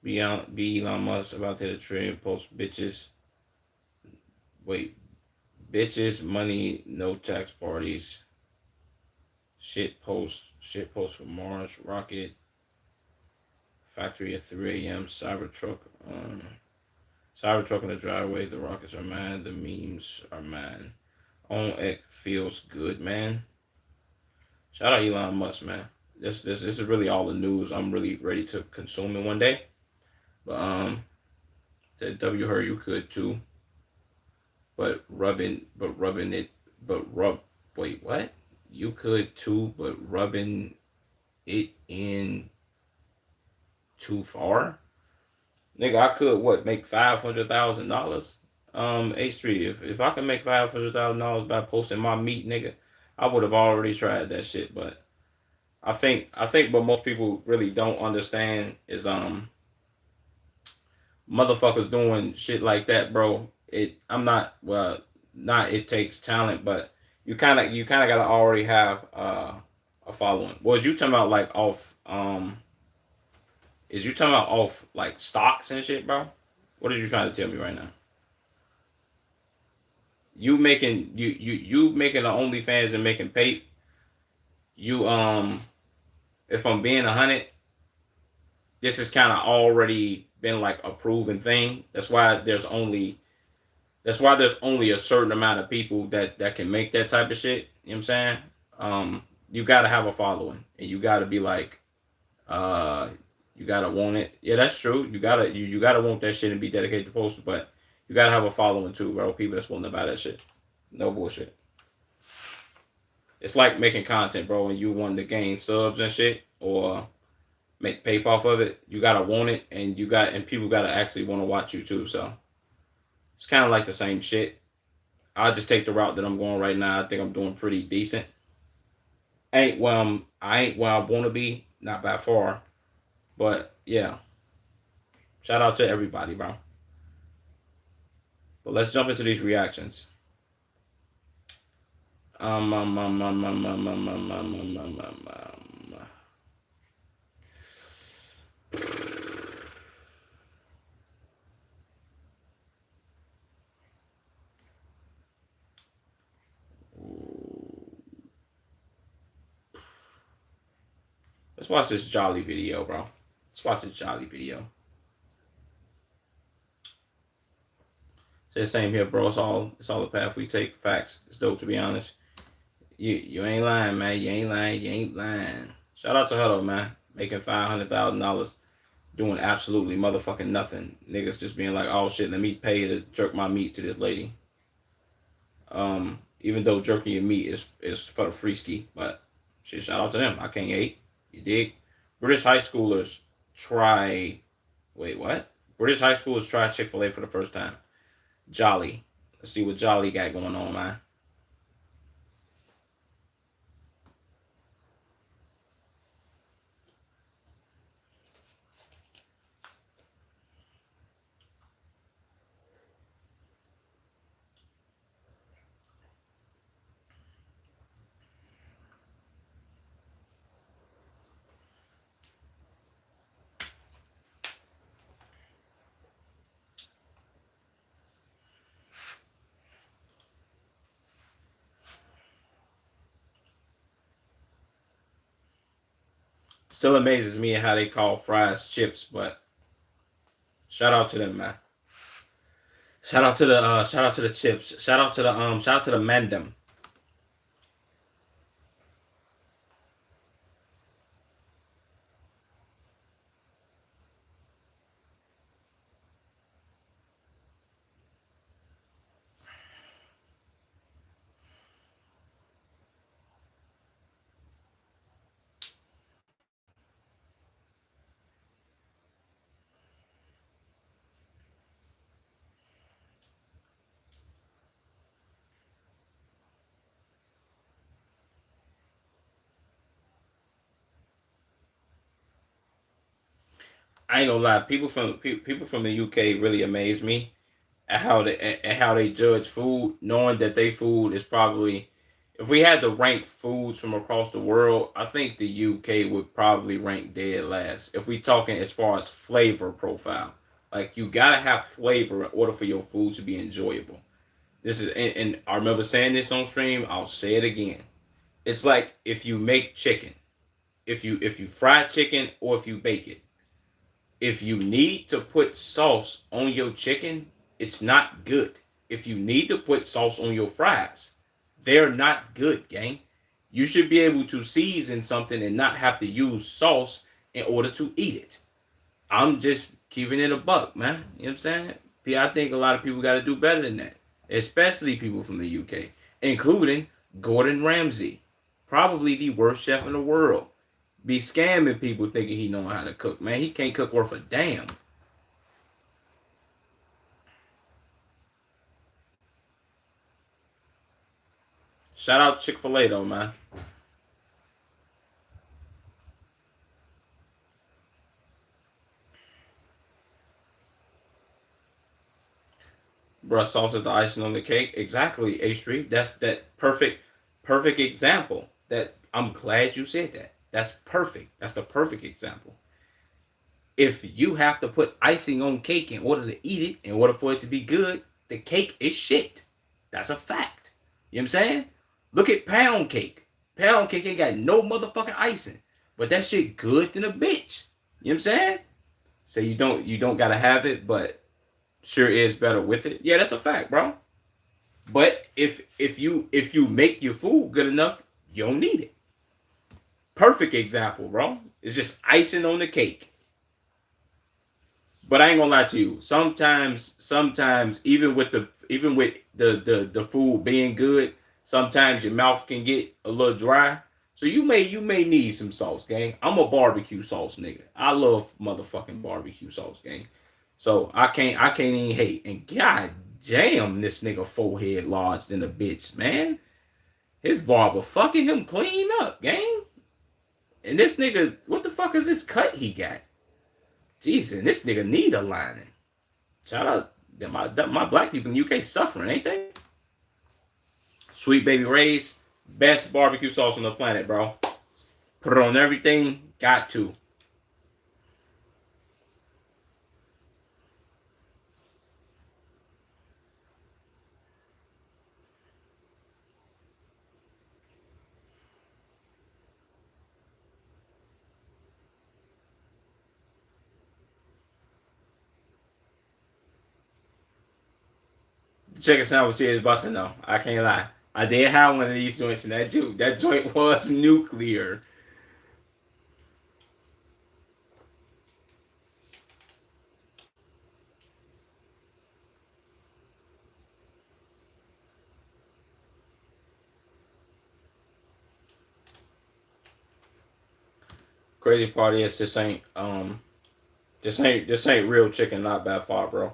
Beyond be Elon Musk about to hit a trade, post bitches. Wait, bitches, money, no tax parties. Shit post for Mars rocket. Factory at 3 a.m. Cybertruck. Cybertruck in the driveway. The rockets are mad. The memes are mad. On X feels good, man. Shout out Elon Musk, man. This is really all the news I'm really ready to consume in one day. But said W her you could too. But rubbing it but rub wait, what? You could too, but rubbing it in too far? Nigga, I could what, make $500,000? H3, if I can make $500,000 by posting my meat, nigga, I would have already tried that shit. But I think what most people really don't understand is motherfuckers doing shit like that, bro. I'm not, well, not it takes talent, but you kinda gotta already have a following. Was you talking about like off Is you talking about off like stocks and shit, bro? What are you trying to tell me right now? You making the OnlyFans and making pay. You if I'm being 100, this has kind of already been like a proven thing. That's why there's only a certain amount of people that can make that type of shit. You know what I'm saying? You got to have a following, and you got to be like, uh, you got to want it. Yeah, that's true. You gotta want that shit and be dedicated to posting, but you got to have a following too, bro. People that's willing to buy that shit. No bullshit. It's like making content, bro, and you want to gain subs and shit or make pay off of it. You gotta want it, and people gotta actually want to watch you too. So it's kind of like the same shit. I'll just take the route that I'm going right now. I think I'm doing pretty decent. I ain't where I want to be, not by far, but yeah. Shout out to everybody, bro. But let's jump into these reactions. Um, um, um, um, um, um, um, um, um, um, um, um, um. Let's watch this Jolly video, bro. Let's watch this Jolly video. Say the same here, bro. It's all the path we take. Facts. It's dope, to be honest. You ain't lying, man. You ain't lying. You ain't lying. Shout out to Huddle, man. Making $500,000 doing absolutely motherfucking nothing. Niggas just being like, oh shit, let me pay to jerk my meat to this lady. Even though jerking your meat is for the free ski, but shit, shout out to them. I can't eat. You dig? British high schoolers try. Wait, what? British high schoolers try Chick-fil-A for the first time. Jolly. Let's see what Jolly got going on, man. Still amazes me how they call fries chips, but shout out to them, man. Shout out to the chips. Shout out to the Mandem. I ain't gonna lie, people from the UK really amaze me at how they judge food, knowing that they food is probably, if we had to rank foods from across the world, I think the UK would probably rank dead last. If we talking as far as flavor profile, like you gotta have flavor in order for your food to be enjoyable. This is and I remember saying this on stream. I'll say it again. It's like if you make chicken, if you fry chicken or if you bake it, if you need to put sauce on your chicken, it's not good. If you need to put sauce on your fries, they're not good, gang. You should be able to season something and not have to use sauce in order to eat it. I'm just keeping it a buck, man. You know what I'm saying? I think a lot of people got to do better than that, especially people from the UK, including Gordon Ramsay, probably the worst chef in the world. Be scamming people thinking he know how to cook, man. He can't cook worth a damn. Shout out Chick-fil-A though, man. Bruh, sauce is the icing on the cake. Exactly, A Street. That's that perfect example. That I'm glad you said that. That's perfect. That's the perfect example. if you have to put icing on cake in order to eat it, in order for it to be good, the cake is shit. That's a fact. You know what I'm saying? Look at pound cake. Pound cake ain't got no motherfucking icing. But that shit good than a bitch. You know what I'm saying? So you don't gotta have it, but sure is better with it. Yeah, that's a fact, bro. But if you make your food good enough, you don't need it. Perfect example, bro. It's just icing on the cake. But I ain't gonna lie to you. Sometimes even with the food being good, sometimes your mouth can get a little dry. So you may need some sauce, gang. I'm a barbecue sauce nigga. I love motherfucking barbecue sauce, gang. So I can't even hate. And god damn, this nigga forehead large than a bitch, man. His barber fucking him clean up, gang. And this nigga, what the fuck is this cut he got? Jesus, this nigga need a lining. Shout out my black people in the UK suffering, ain't they? Sweet Baby Ray's, best barbecue sauce on the planet, bro. Put it on everything, got to. Chicken sandwich is busting though. I can't lie. I did have one of these joints, and that joint was nuclear. Crazy part is this ain't real chicken, not bad far, bro.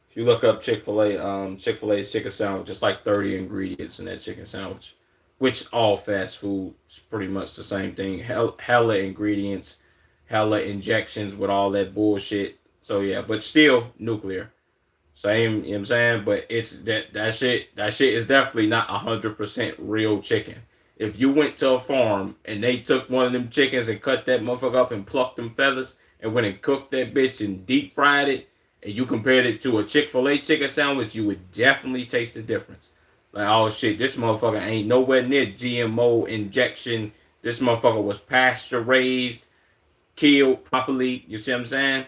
If you look up Chick-fil-A's chicken sandwich, it's like 30 ingredients in that chicken sandwich, which all fast food is pretty much the same thing. Hella ingredients, hella injections with all that bullshit. So yeah, but still nuclear. Same, you know what I'm saying? But it's that shit is definitely not 100% real chicken. If you went to a farm and they took one of them chickens and cut that motherfucker up and plucked them feathers and went and cooked that bitch and deep fried it, and you compared it to a Chick-fil-A chicken sandwich, you would definitely taste the difference. Like, oh shit, this motherfucker ain't nowhere near GMO injection. This motherfucker was pasture raised, killed properly. You see what I'm saying?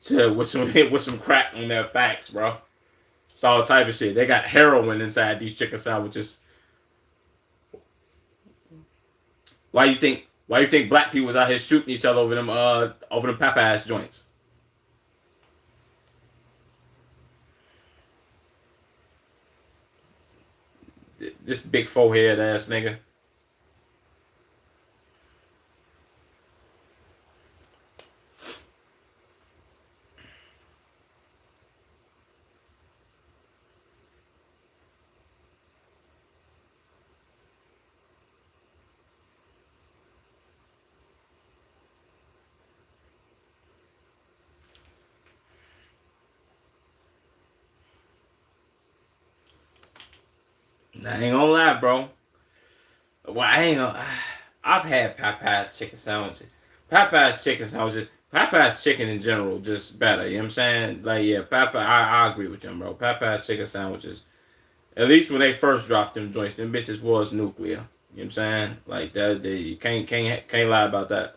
To with some crack on their backs, bro. It's all type of shit. They got heroin inside these chicken sandwiches. Why you think black people was out here shooting each other over them Popeyes joints? This big forehead ass nigga. I ain't gonna lie, bro. Well, I ain't gonna. I've had Popeyes chicken sandwiches. Popeyes chicken in general just better. You know what I'm saying? Like, yeah, I agree with them, bro. Popeyes chicken sandwiches. At least when they first dropped them joints, them bitches was nuclear. You know what I'm saying? Like that, you can't lie about that.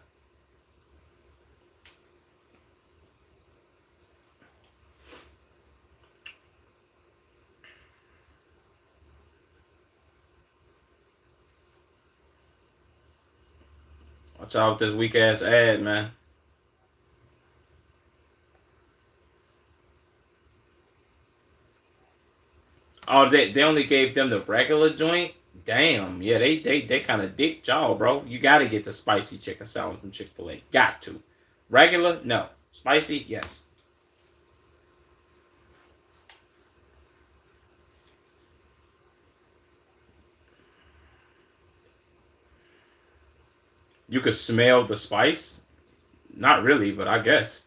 Watch out with this weak ass ad, man. Oh, they only gave them the regular joint. Damn, yeah, they kind of dicked y'all, bro. You got to get the spicy chicken sandwich from Chick-fil-A. Got to. Regular, no. Spicy, yes. You could smell the spice. Not really, but I guess.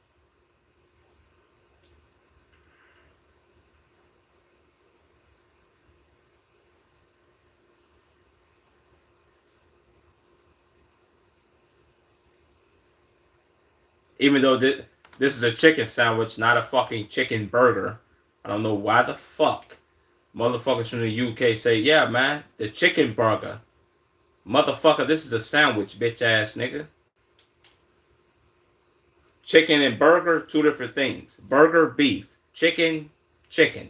Even though this is a chicken sandwich, not a fucking chicken burger. I don't know why the fuck motherfuckers from the UK say, yeah, man, the chicken burger. Motherfucker, this is a sandwich, bitch ass nigga. Chicken and burger, two different things. Burger, beef. Chicken, chicken.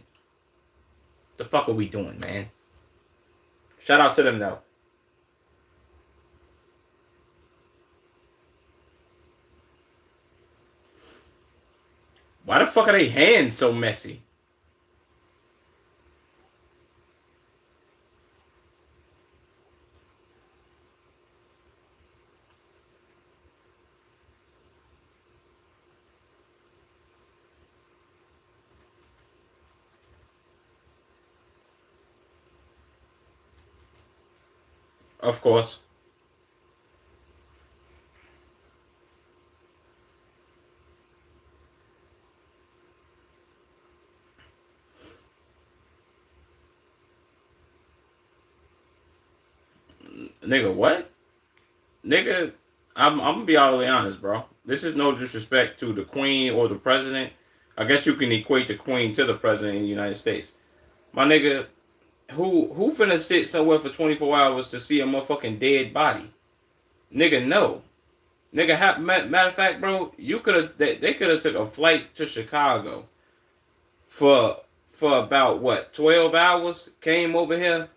The fuck are we doing, man? Shout out to them, though. Why the fuck are they hands so messy? Of course. Nigga, what? Nigga, I'm gonna be all the way honest, bro. This is no disrespect to the Queen or the President. I guess you can equate the Queen to the President in the United States. My nigga, who finna sit somewhere for 24 hours to see a motherfucking dead body? Nigga, no. Nigga, matter of fact, bro, you could have they could have took a flight to Chicago for about what 12 hours. Came over here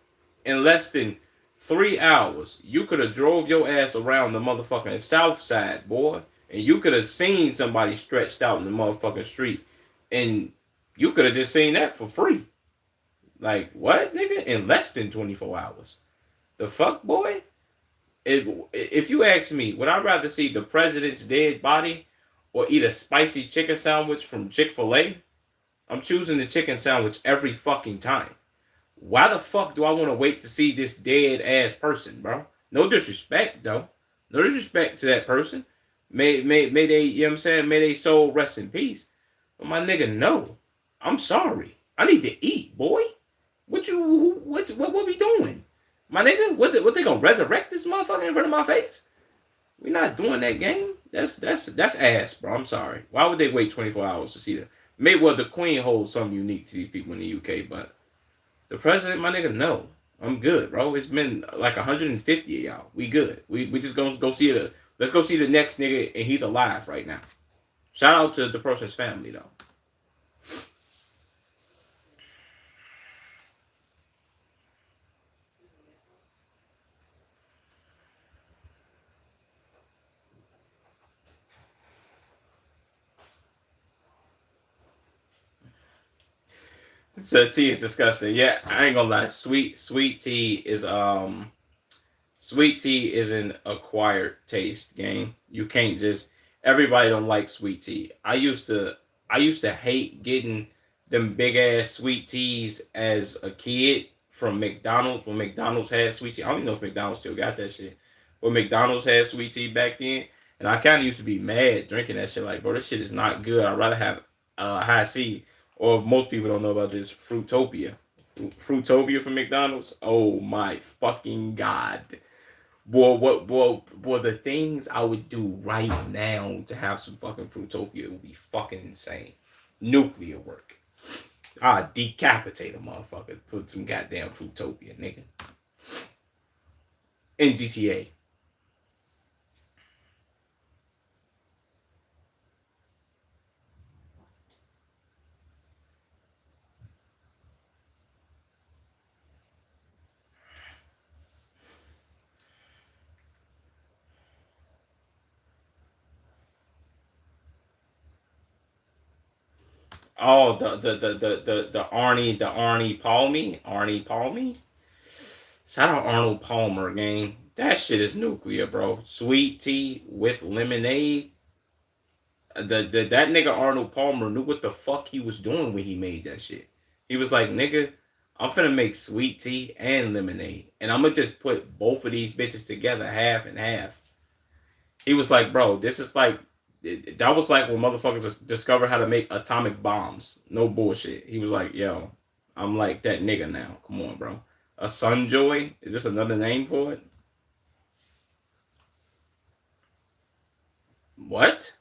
in less than 3 hours. You could have drove your ass around the motherfucking South Side, boy, and you could have seen somebody stretched out in the motherfucking street, and you could have just seen that for free. Like what, nigga? In less than 24 hours. The fuck, boy? If you ask me, would I rather see the president's dead body or eat a spicy chicken sandwich from Chick-fil-A? I'm choosing the chicken sandwich every fucking time. Why the fuck do I want to wait to see this dead ass person, bro? No disrespect, though. No disrespect to that person. May they, you know what I'm saying? May they soul rest in peace. But my nigga, no. I'm sorry. I need to eat, boy. What we doing? My nigga, what they gonna resurrect this motherfucker in front of my face? We not doing that game. That's ass, bro. I'm sorry. Why would they wait 24 hours to see that? Maybe well the Queen holds something unique to these people in the UK, but the president, my nigga, no. I'm good, bro. It's been like 150 of y'all. We good. We just gonna go see the let's go see the next nigga and he's alive right now. Shout out to the person's family though. So tea is disgusting. Yeah, I ain't gonna lie. Sweet tea is sweet tea is an acquired taste game. You can't just everybody don't like sweet tea. I used to hate getting them big ass sweet teas as a kid from McDonald's when McDonald's had sweet tea. I don't even know if McDonald's still got that shit. When McDonald's had sweet tea back then, and I kind of used to be mad drinking that shit. Like, bro, this shit is not good. I'd rather have high C, or if most people don't know about this, Fruitopia. Fruitopia from McDonald's. Oh my fucking god. Boy, the things I would do right now to have some fucking Fruitopia would be fucking insane. Nuclear work. I'd decapitate a motherfucker for some goddamn Fruitopia, nigga. In GTA. Oh, Arnie Palmy. Shout out Arnold Palmer, gang. That shit is nuclear, bro. Sweet tea with lemonade. That nigga Arnold Palmer knew what the fuck he was doing when he made that shit. He was like, nigga, I'm finna make sweet tea and lemonade, and I'm gonna just put both of these bitches together, half and half. He was like, bro, this is like that was like when motherfuckers discovered how to make atomic bombs. No bullshit. He was like, yo, I'm like that nigga now. Come on, bro. A Sunjoy? Is this another name for it? What?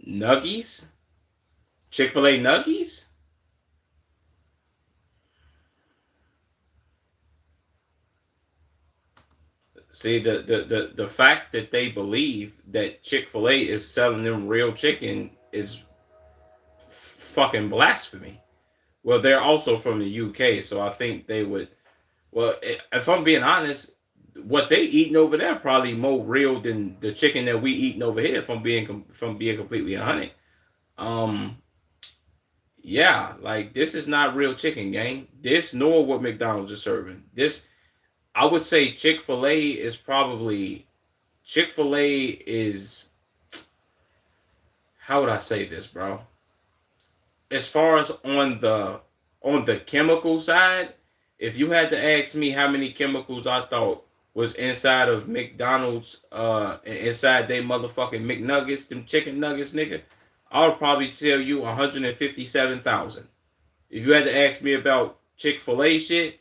Nuggies? Chick-fil-A Nuggies? See, the fact that they believe that Chick-fil-A is selling them real chicken is fucking blasphemy. Well, they're also from the UK, so I think they would. Well, if I'm being honest, what they eating over there probably more real than the chicken that we eating over here. From being completely honest, um, yeah, like this is not real chicken, gang. This nor what McDonald's is serving. This, I would say, Chick-fil-A is, how would I say this, bro? As far as on the chemical side, if you had to ask me how many chemicals I thought was inside of McDonald's, inside they motherfucking McNuggets, them chicken nuggets, nigga, I would probably tell you 157,000. If you had to ask me about Chick-fil-A shit,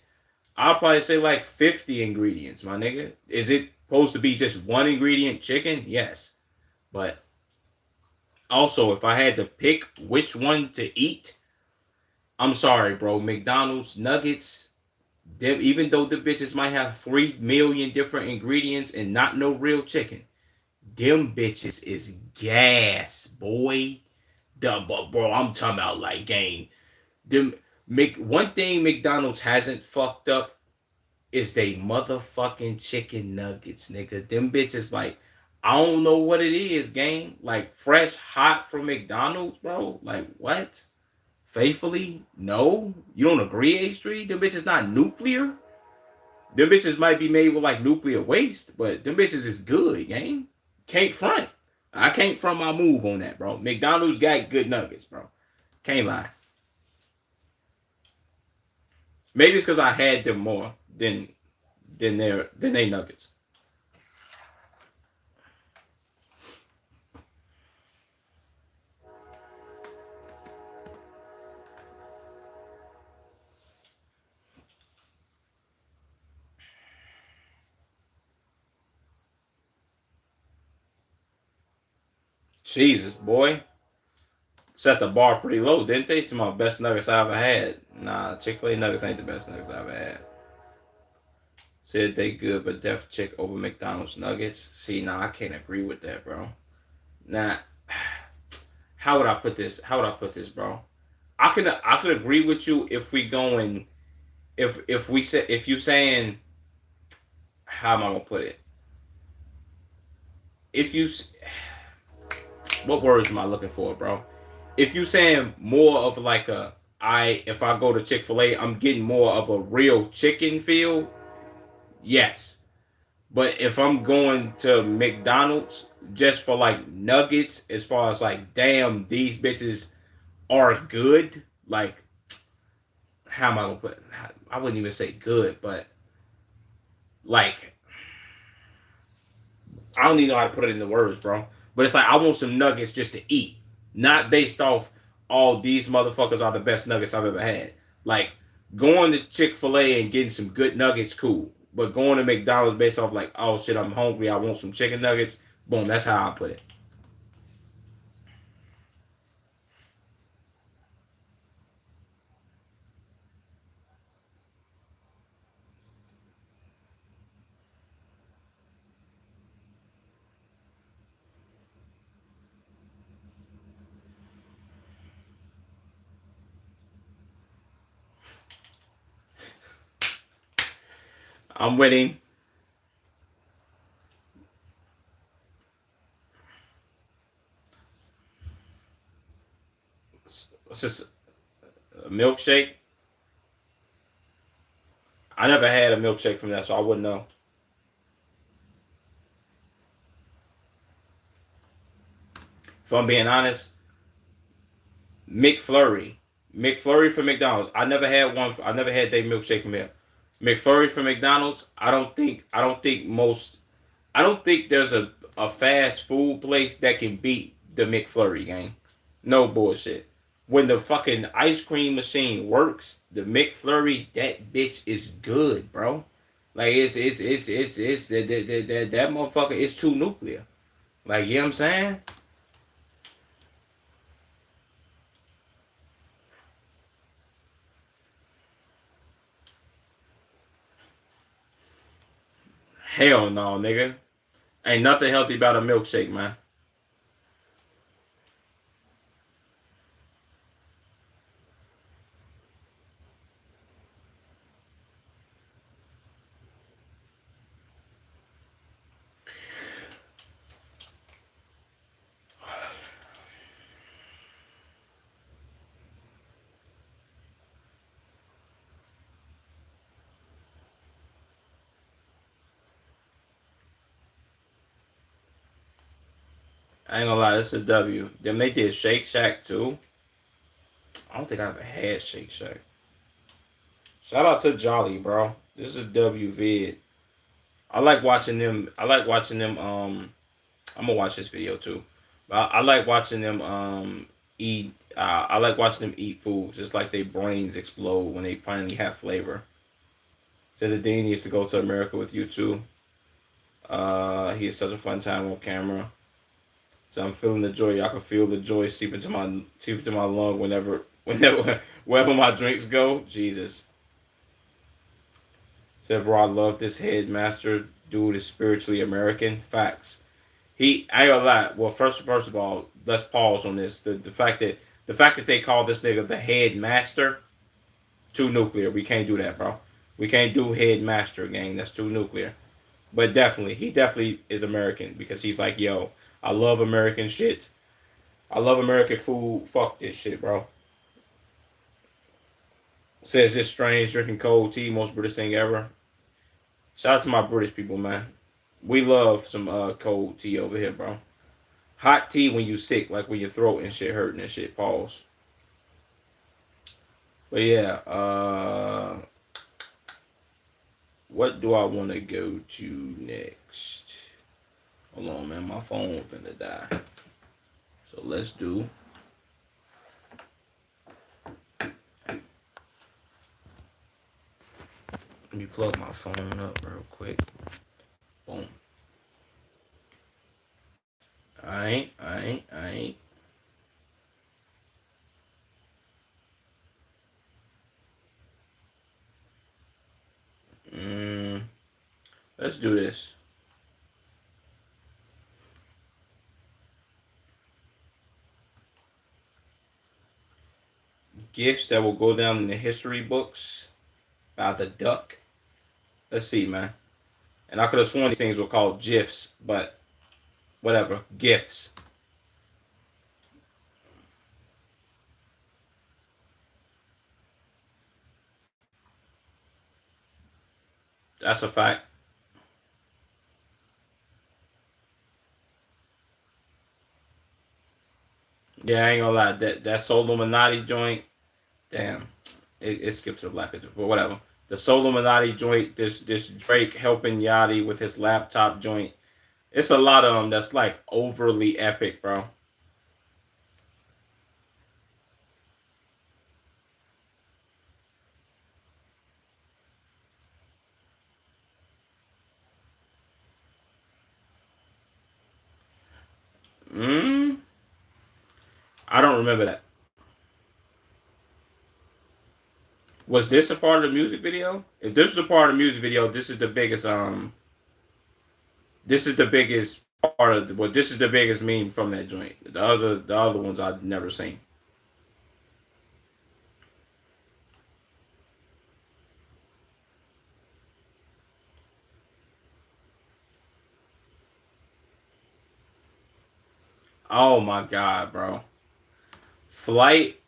I'll probably say like 50 ingredients, my nigga. Is it supposed to be just one ingredient chicken? Yes. But also, if I had to pick which one to eat, I'm sorry, bro. McDonald's nuggets, them, even though the bitches might have 3 million different ingredients and not no real chicken, them bitches is gas, boy. Bro, I'm talking about like game. Them one thing McDonald's hasn't fucked up is they motherfucking chicken nuggets, nigga. Them bitches like, I don't know what it is, gang. Like fresh hot from McDonald's, bro. Like what? Faithfully? No? You don't agree, H3? Them bitches not nuclear? Them bitches might be made with like nuclear waste, but them bitches is good, gang. Can't front. I can't front my move on that, bro. McDonald's got good nuggets, bro. Can't lie. Maybe it's because I had them more than they nuggets. Jesus, boy. Set the bar pretty low, didn't they? To my best nuggets I ever had. Nah, Chick-fil-A nuggets ain't the best nuggets I ever had. Said they good, but def chick over McDonald's nuggets. See, nah, I can't agree with that, bro. Nah, how would I put this? How would I put this, bro? I could agree with you if we going, if we say, if you saying, how am I gonna put it? If you, what words am I looking for, bro? If you saying more of like if I go to Chick-fil-A, I'm getting more of a real chicken feel. Yes. But if I'm going to McDonald's just for like nuggets, as far as like, damn, these bitches are good. Like, how am I gonna put it? I wouldn't even say good, but like, I don't even know how to put it in the words, bro. But it's like I want some nuggets just to eat, not based off all these motherfuckers are the best nuggets I've ever had. Like going to Chick-fil-A and getting some good nuggets, cool. But going to McDonald's based off like, oh shit, I'm hungry, I want some chicken nuggets. Boom, that's how I put it. I'm winning. What's this? A milkshake? I never had a milkshake from that, so I wouldn't know. If I'm being honest, McFlurry. McFlurry from McDonald's. I never had one. I never had their milkshake from here. McFlurry from McDonald's. I don't think there's a fast food place that can beat the McFlurry, gang. No bullshit. When the fucking ice cream machine works, the McFlurry, that bitch is good, bro. Like it's that motherfucker is too nuclear. Like, you know what I'm saying? Hell no, nigga. Ain't nothing healthy about a milkshake, man. I ain't gonna lie, this is a W. Then they did Shake Shack too. I don't think I ever had Shake Shack. Shout out to Jolly, bro. This is a W vid. I like watching them. I like watching them. I'm gonna watch this video too. But I like watching them eat. I like watching them eat food, just like their brains explode when they finally have flavor. So the Dean needs to go to America with you too. He had such a fun time on camera. So I'm feeling the joy. I can feel the joy seep into my lung whenever wherever my drinks go. Jesus. Said, bro, I love this headmaster. Dude is spiritually American. Facts. I ain't gonna lie. Well, first of all, let's pause on this. The fact that they call this nigga the headmaster, too nuclear. We can't do that, bro. We can't do headmaster, gang. That's too nuclear. But definitely, he definitely is American because he's like, yo, I love American shit. I love American food. Fuck this shit, bro. Says it's strange drinking cold tea, most British thing ever. Shout out to my British people, man. We love some cold tea over here, bro. Hot tea when you sick, like when your throat and shit hurting and shit. Pause. But yeah, what do I want to go to next? Hold on, man. My phone finna die. So let's do. Let me plug my phone up real quick. Boom. I ain't. Let's do this. Gifts that will go down in the history books by the duck. Let's see, man. And I could have sworn these things were called GIFs, but whatever. Gifts. That's a fact. Yeah, I ain't gonna lie. That Soul Illuminati joint, damn, it skipped to the black picture, but whatever. The Soul Illuminati joint, this Drake helping Yachty with his laptop joint. It's a lot of them that's like overly epic, bro. Mm, I don't remember that. Was this a part of the music video? If this was a part of the music video, this is the biggest. This is the biggest part of the. Well, this is the biggest meme from that joint. The other ones I've never seen. Oh my god, bro. Flight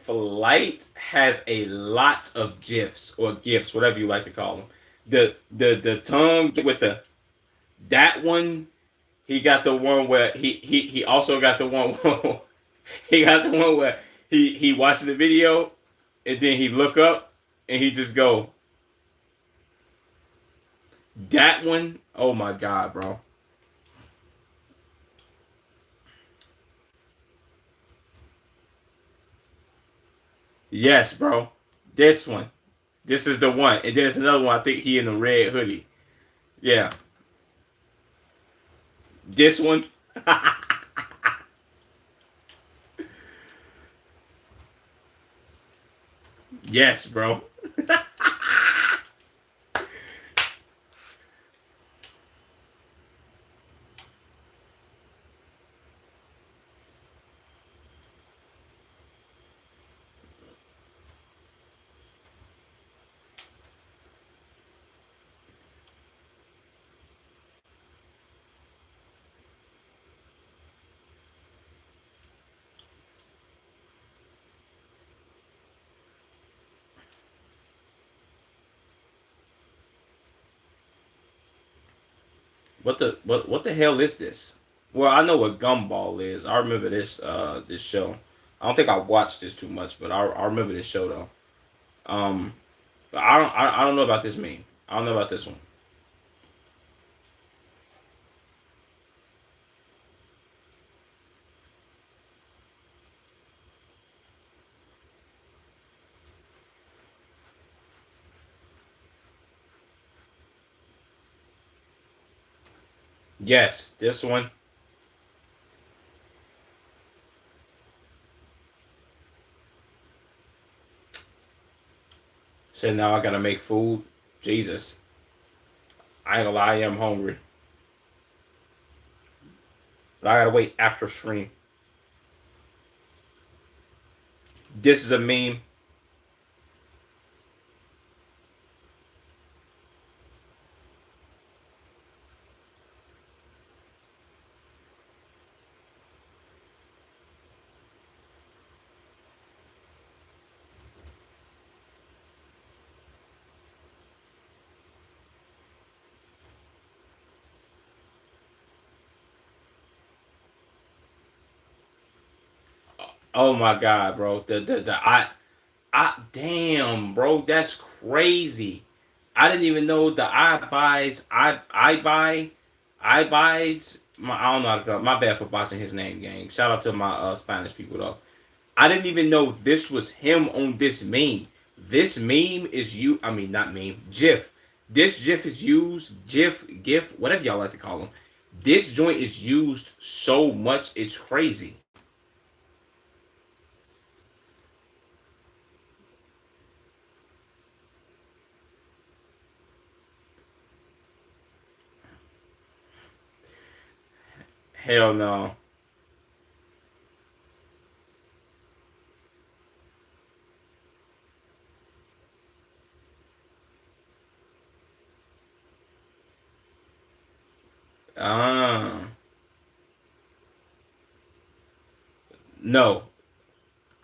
Flight has a lot of gifs or gifs, whatever you like to call them. The tongue with the that one. He got the one where he also got the one where he got the one where he watching the video and then he look up and he just go that one. Oh my god, bro. Yes, bro. This one. This is the one. And there's another one. I think he in the red hoodie. Yeah. This one. Yes, bro. What the hell is this? Well, I know what Gumball is. I remember this show. I don't think I watched this too much, but I remember this show though. Um, but I don't know about this meme. I don't know about this one. Yes, this one. So now I gotta make food. Jesus, I ain't gonna lie, I am hungry, but I gotta wait after stream. This is a meme. Oh my god, bro. I damn, bro, that's crazy. I didn't even know the I buys my I don't know how to spell. My bad for botching his name, gang. Shout out to my Spanish people though. I didn't even know this was him on this meme. This meme is you. I mean, not meme. GIF. This GIF is used. GIF, whatever y'all like to call them. This joint is used so much. It's crazy. Hell no. Ah, no.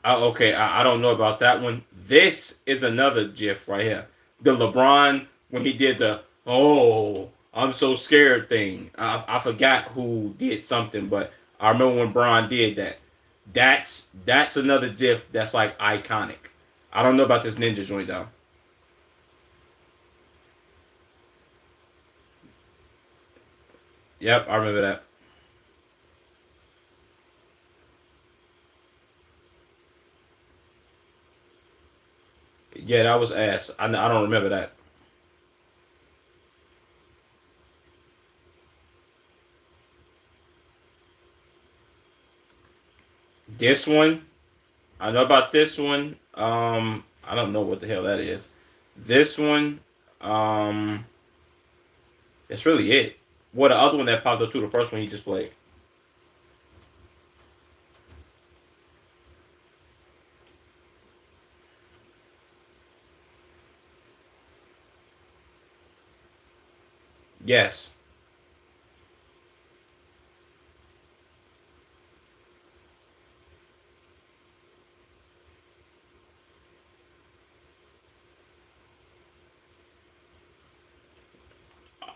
Okay, I don't know about that one. This is another GIF right here. The LeBron when he did the "Oh, I'm so scared" thing. I forgot who did something, but I remember when Bron did that. That's another GIF that's like iconic. I don't know about this ninja joint though. Yep, I remember that. Yeah, that was ass. I don't remember that. This one, I know about this one. I don't know what the hell that is. This one, um, that's really it. What the other one that popped up too? The first one he just played. Yes.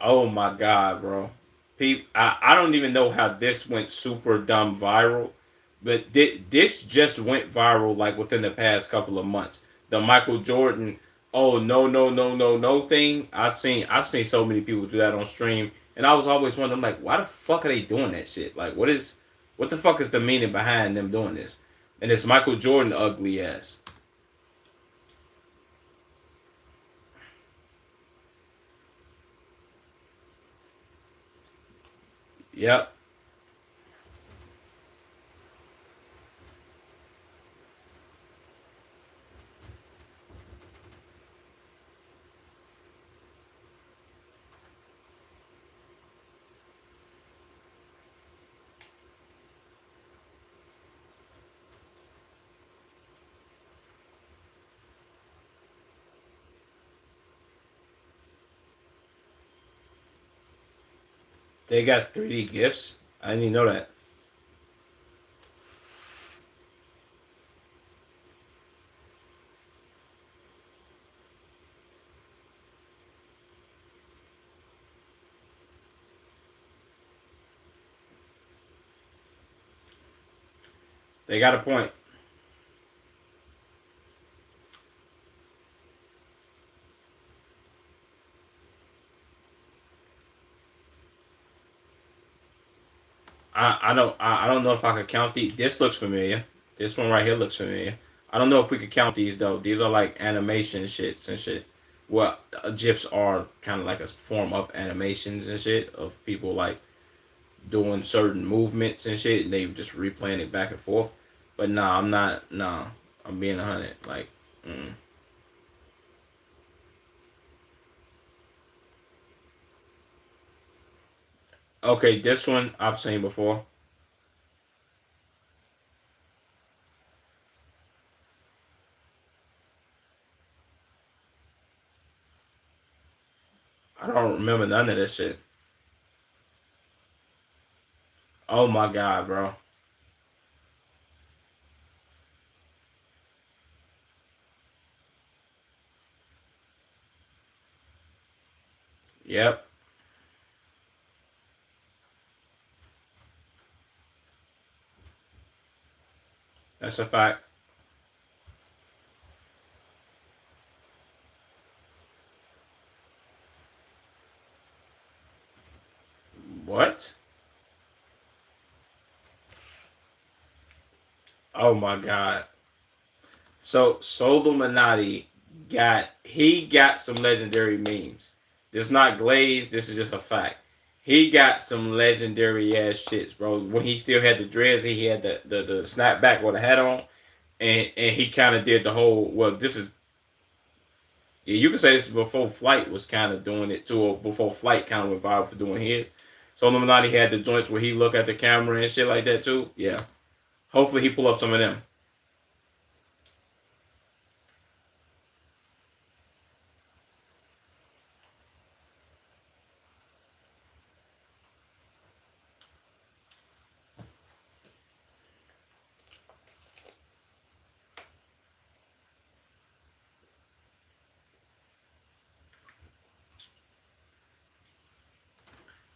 Oh my god, bro. I don't even know how this went super dumb viral, but this just went viral like within the past couple of months. The Michael Jordan, oh no no no no no thing. I've seen so many people do that on stream, and I was always wondering like, why the fuck are they doing that shit? Like, what the fuck is the meaning behind them doing this? And it's Michael Jordan ugly ass. Yep. They got 3D gifts. I didn't even know that. They got a point. I don't know if I could count these. This looks familiar. This one right here looks familiar. I don't know if we could count these though. These are like animation shits and shit. Well, GIFs are kind of like a form of animations and shit of people like doing certain movements and shit, and they just replaying it back and forth. But nah, I'm not. Nah, I'm being 100. Like, mm. Okay, this one I've seen before. I don't remember none of this shit. Oh my god, bro. Yep, that's a fact. What? Oh my god. So Illuminati got some legendary memes. This not glazed. This is just a fact. He got some legendary ass shits, bro. When he still had the dreads, he had the snapback with a hat on, and he kind of did the whole. Well, this is yeah. You could say this is before Flight was kind of doing it too, or before Flight kind of went viral for doing his. So Illuminati had the joints where he look at the camera and shit like that too. Yeah. Hopefully he pull up some of them.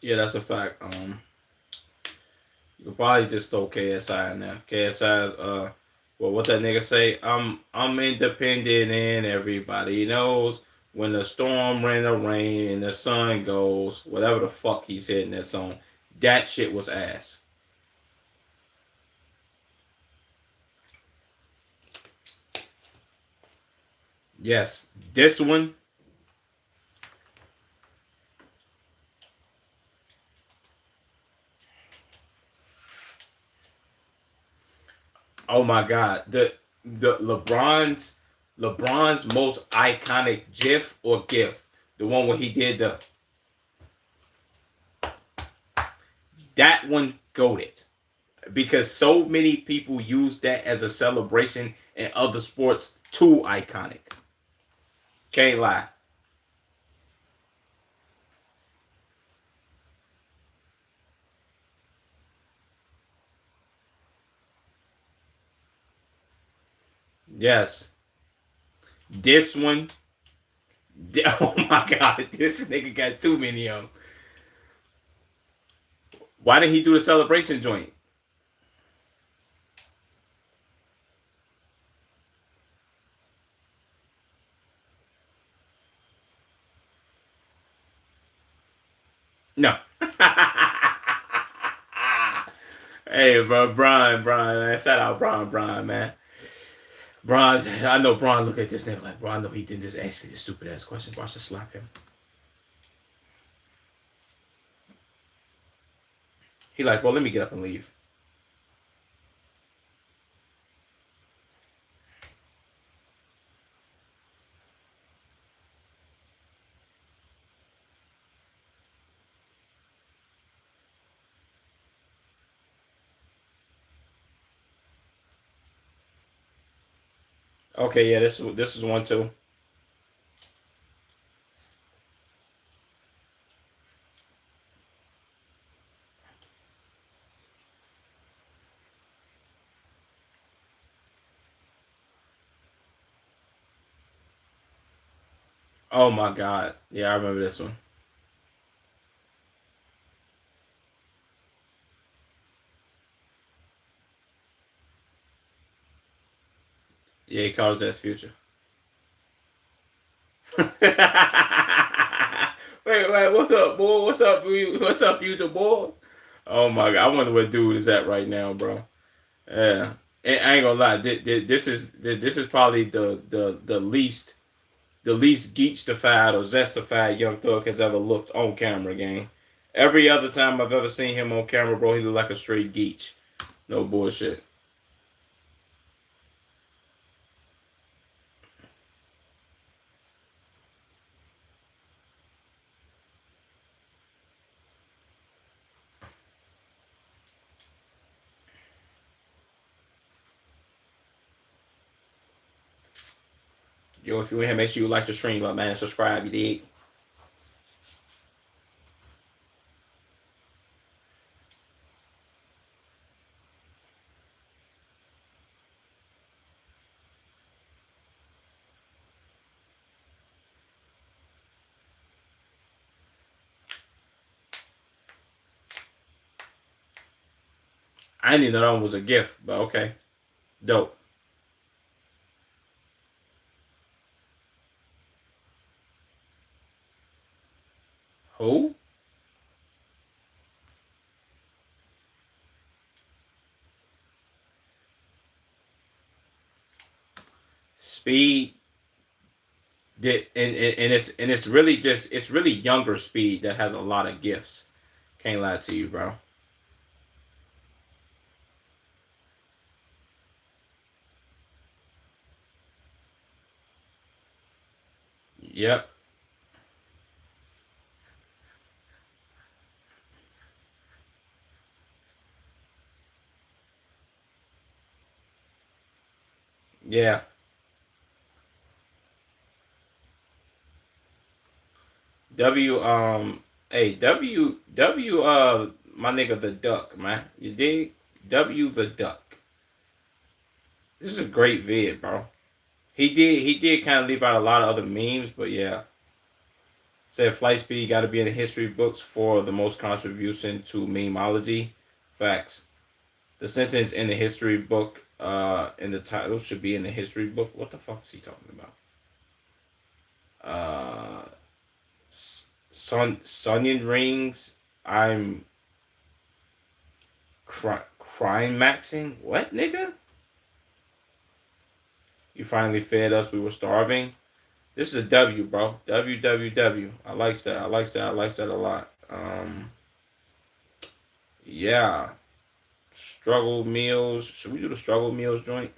Yeah, that's a fact. You could probably just throw KSI in there. KSI, well, what that nigga say? I'm independent and everybody knows when the storm rain the rain and the sun goes. Whatever the fuck he said in that song, that shit was ass. Yes, this one. Oh my god, the LeBron's most iconic GIF or GIF, the one where he did the that one goaded. Because so many people use that as a celebration in other sports. Too iconic. Can't lie. Yes. This one. Oh my god, this nigga got too many of them. Why didn't he do the celebration joint? No. Hey, bro, Brian, man. Shout out Brian, man. Brian, I know Brian look at this nigga like, bro, I know he didn't just ask me this stupid ass question, bro. I should slap him. He like, well, let me get up and leave. Okay, yeah, this is one too. Oh my god. Yeah, I remember this one. Yeah, he calls that future. wait, what's up, boy? What's up, future boy? Oh my god, I wonder what dude is at right now, bro. Yeah, and I ain't gonna lie. This is probably the least geechified or zestified Young Thug has ever looked on camera, gang. Every other time I've ever seen him on camera, bro, he looked like a straight geech. No bullshit. Yo, if you in here, make sure you like the stream up, man. Subscribe, you dig? I didn't even know that one was a gift, but okay. Dope. Who? Speed did and it's really just it's really younger Speed that has a lot of gifts. Can't lie to you, bro. Yep. Yeah. W hey W my nigga the duck, man. You dig? W the duck. This is a great vid, bro. He did kind of leave out a lot of other memes, but yeah. Said flight speed got to be in the history books for the most contribution to memeology. Facts. The sentence in the history book, in the title should be in the history book. What the fuck is he talking about? Uh, Sonian rings. I'm crime maxing. What, nigga? You finally fed us. We were starving. This is a W, bro. WWW. I likes that. I likes that. I likes that a lot. Yeah. Struggle meals. Should we do the struggle meals joint?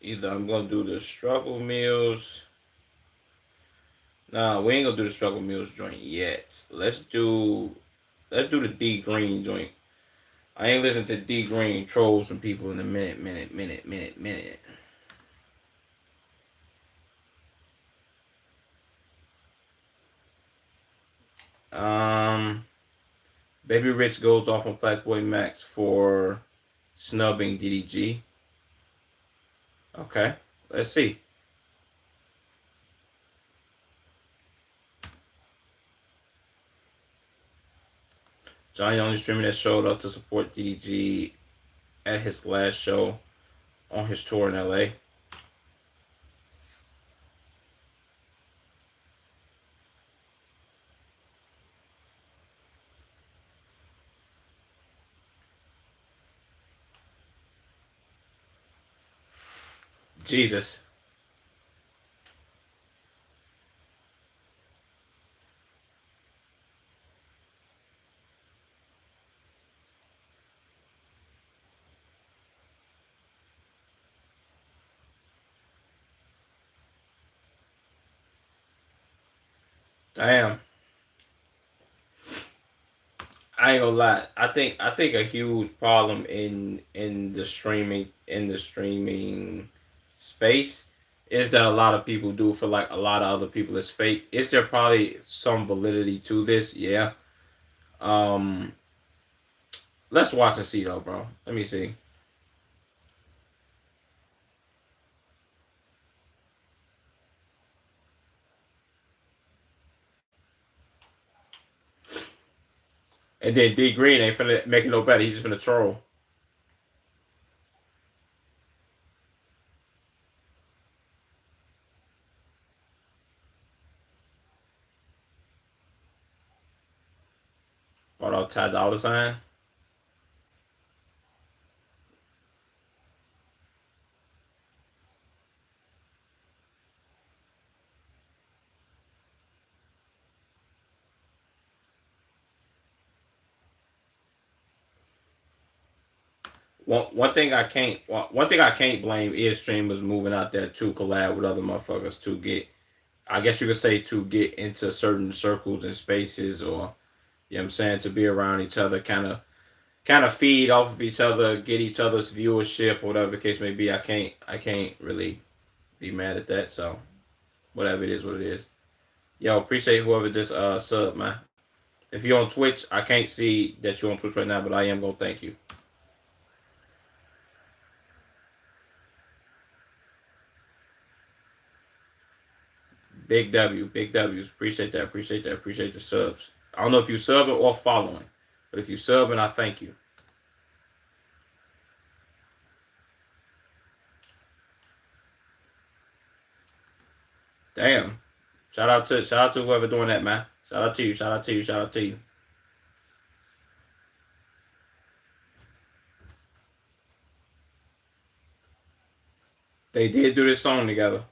Either I'm gonna do the struggle meals. Nah, we ain't gonna do the struggle meals joint yet. Let's do the D Green joint. I ain't listened to D Green trolls from people in a minute. Um, Baby Rich goes off on Flatboy Max for snubbing DDG. Okay, let's see. Johnny only streamer that showed up to support DDG at his last show on his tour in LA. Jesus. Damn. I ain't gonna lie. I think a huge problem in the streaming space is that a lot of people do for like a lot of other people it's fake. Is there probably some validity to this? Yeah. Um let's watch and see though, bro. Let me see. And then D Green ain't finna make it no better. He's just finna troll. Ty Dolla $ign. One thing I can't blame is streamers moving out there to collab with other motherfuckers to get, I guess you could say, to get into certain circles and spaces, or you know what I'm saying, to be around each other, kind of feed off of each other, get each other's viewership, whatever the case may be. I can't really be mad at that. So whatever it is, what it is. Yo, appreciate whoever just sub, man. If you're on Twitch, I can't see that you're on Twitch right now, but I am gonna thank you. Big W, big W's. Appreciate that. Appreciate that. Appreciate the subs. I don't know if you subbing or following, but if you subbing, I thank you. Damn. Shout out to whoever doing that, man. Shout out to you. Shout out to you. Shout out to you. They did do this song together.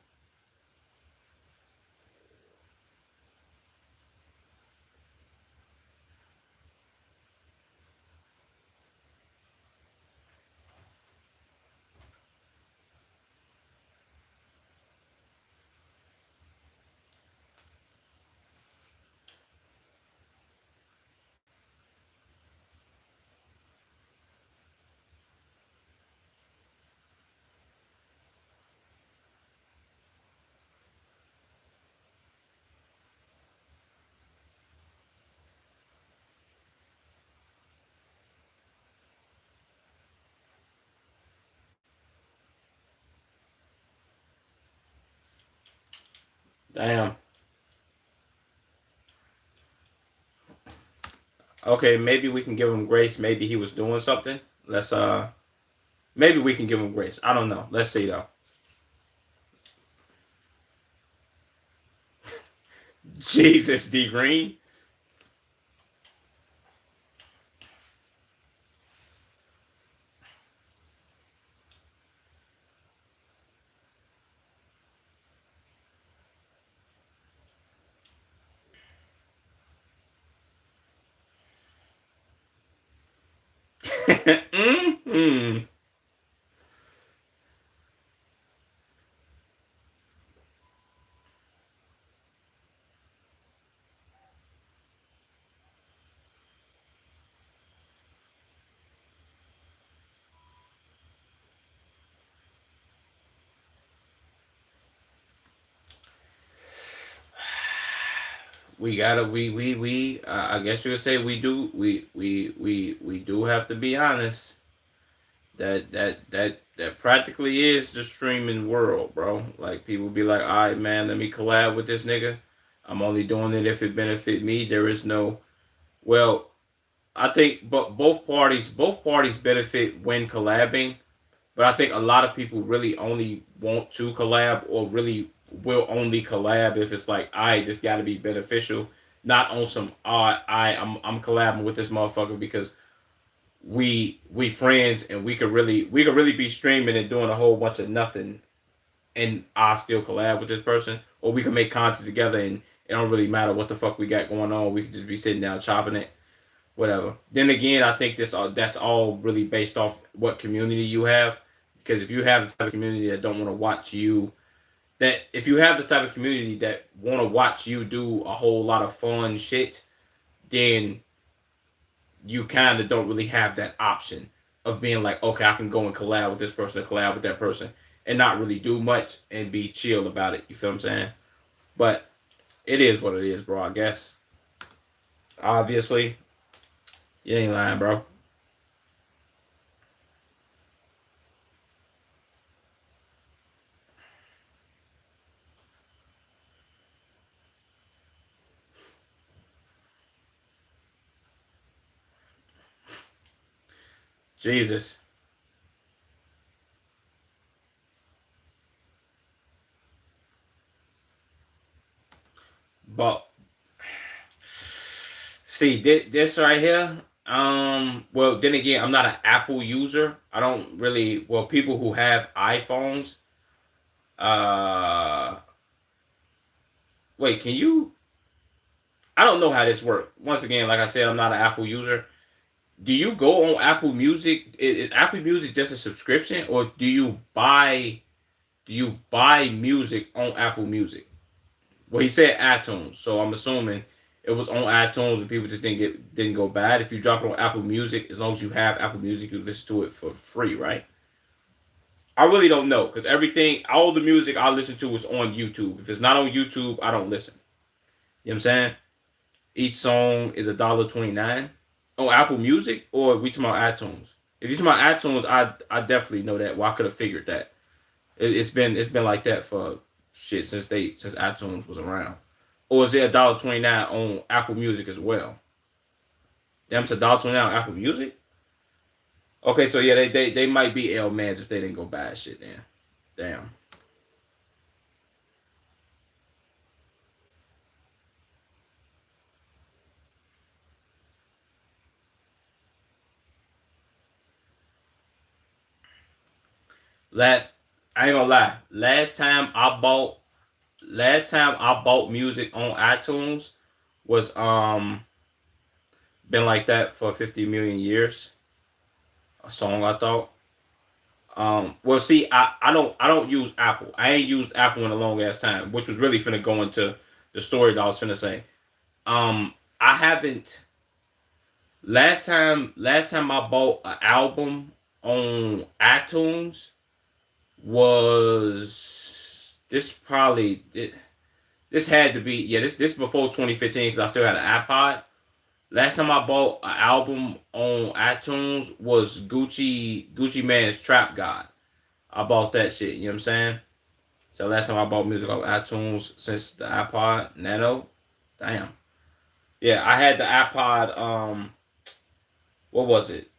Damn. Okay, maybe we can give him grace. Maybe he was doing something. Maybe we can give him grace. I don't know. Let's see though. Jesus, D Green. mm-hmm. We gotta we I guess you would say we do have to be honest. That practically is the streaming world, bro. Like, people be like, all right, man, let me collab with this nigga. I'm only doing it if it benefit me. There is no, well, I think, but both parties benefit when collabing. But I think a lot of people really only want to collab, or really will only collab if it's like, all right, this got to be beneficial, not on some, I'm collabing with this motherfucker because we friends, and we could really be streaming and doing a whole bunch of nothing, and I still collab with this person, or we can make content together, and it don't really matter what the fuck we got going on. We could just be sitting down chopping it, whatever. Then again, I think that's all really based off what community you have, because if you have the type of community that don't want to watch you, that if you have the type of community that want to watch you do a whole lot of fun shit, then you kind of don't really have that option of being like, okay, I can go and collab with this person, or collab with that person, and not really do much and be chill about it. You feel what I'm saying? But it is what it is, bro. I guess. Obviously, you ain't lying, bro. Jesus. But see, this right here, Well, then again, I'm not an Apple user. I don't really. Well, people who have iPhones. Uh, Wait, can you? I don't know how this works. Once again, like I said, I'm not an Apple user. Do you go on Apple Music? Is Apple Music just a subscription, or do you buy music on Apple Music? Well, he said iTunes, so I'm assuming it was on iTunes and people just didn't go bad. If you drop it on Apple Music, as long as you have Apple Music, you listen to it for free, right? I really don't know because all the music I listen to is on YouTube. If it's not on YouTube, I don't listen. You know what I'm saying? Each song is $1.29 on Apple Music, or we talking about iTunes. If you talking about iTunes, I definitely know that. Well, I could have figured that. It's been like that for shit since iTunes was around. Or is it $1.29 on Apple Music as well? Damn, it's $1.29 on Apple Music. Okay, so yeah, they might be L mans if they didn't go buy shit. Then, damn. Last, I ain't gonna lie. Last time I bought music on iTunes was been like that for 50 million years. A song I thought. Well, see, I don't use Apple. I ain't used Apple in a long ass time, which was really finna go into the story that I was finna say. I haven't. Last time I bought an album on iTunes was this had to be, yeah, this before 2015 because I still had an iPod. Last time I bought an album on iTunes was Gucci Mane's Trap God. I bought that shit. You know what I'm saying? So last time I bought music off iTunes since the iPod Nano. Damn. Yeah, I had the iPod. What was it?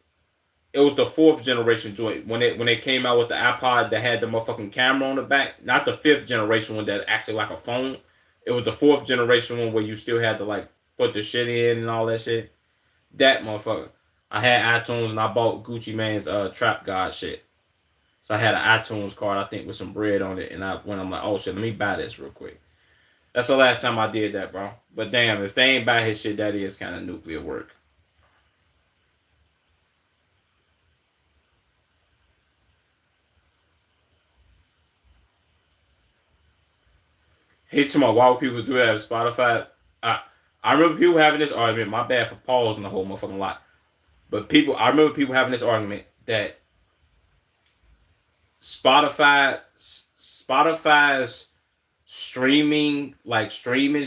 It was the fourth generation joint when it came out with the iPod that had the motherfucking camera on the back. Not the fifth generation one that actually like a phone. It was the fourth generation one where you still had to like put the shit in and all that shit. That motherfucker. I had iTunes and I bought Gucci Mane's Trap God shit. So I had an iTunes card, I think, with some bread on it, and I'm like, oh shit, let me buy this real quick. That's the last time I did that, bro. But damn, if they ain't buy his shit, that is kind of nuclear work. Hey, to my why would people do that with Spotify? I I remember people having this argument. My bad for pausing the whole motherfucking lot. But I remember people having this argument that Spotify's streaming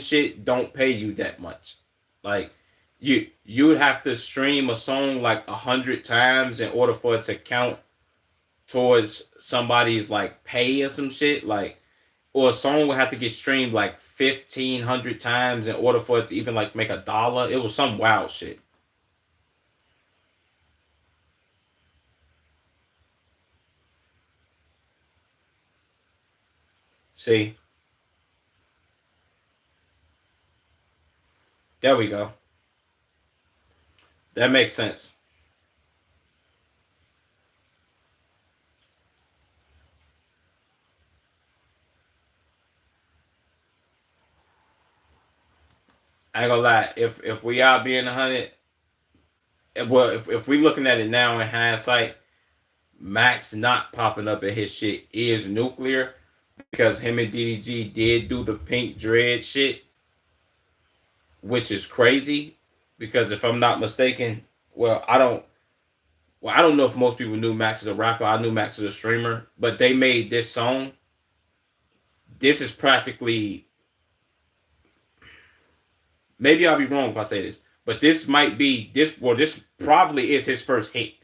shit don't pay you that much. Like you would have to stream a song like 100 times in order for it to count towards somebody's like pay or some shit. Like, or a song would have to get streamed like 1,500 times in order for it to even like make $1. It was some wild shit. See, there we go. That makes sense. I ain't gonna lie. If we are being 100, well, if we looking at it now in hindsight, Max not popping up at his shit is nuclear because him and DDG did do the pink dread shit, which is crazy. Because if I'm not mistaken, well, I don't know if most people knew Max as a rapper. I knew Max as a streamer, but they made this song. This is practically, maybe I'll be wrong if I say this, but this might be this. Well, this probably is his first hit.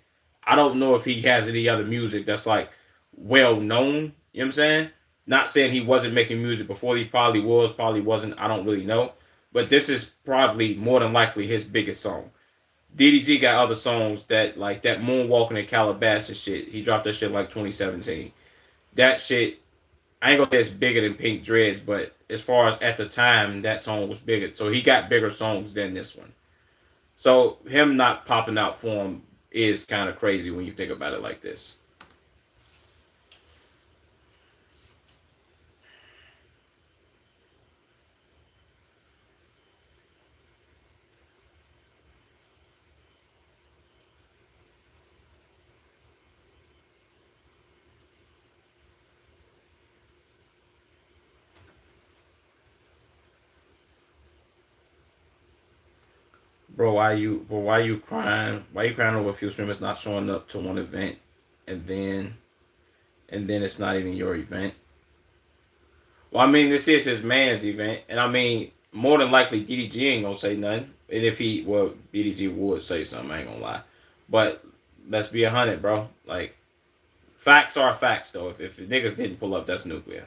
I don't know if he has any other music that's like well known. You know what I'm saying? Not saying he wasn't making music before. He probably was, probably wasn't. I don't really know. But this is probably more than likely his biggest song. DDG got other songs that like that Moonwalking in Calabasas shit. He dropped that shit like 2017. That shit, I ain't gonna say it's bigger than Pink Dreads, but as far as at the time, that song was bigger. So he got bigger songs than this one. So him not popping out for him is kind of crazy when you think about it like this. Why you crying? Why you crying over a few streamers not showing up to one event, and then it's not even your event? Well, I mean, this is his man's event, and I mean, more than likely, DDG ain't gonna say nothing. And if he, well, DDG would say something. I ain't gonna lie, but let's be 100, bro. Like, facts are facts, though. If the niggas didn't pull up, that's nuclear.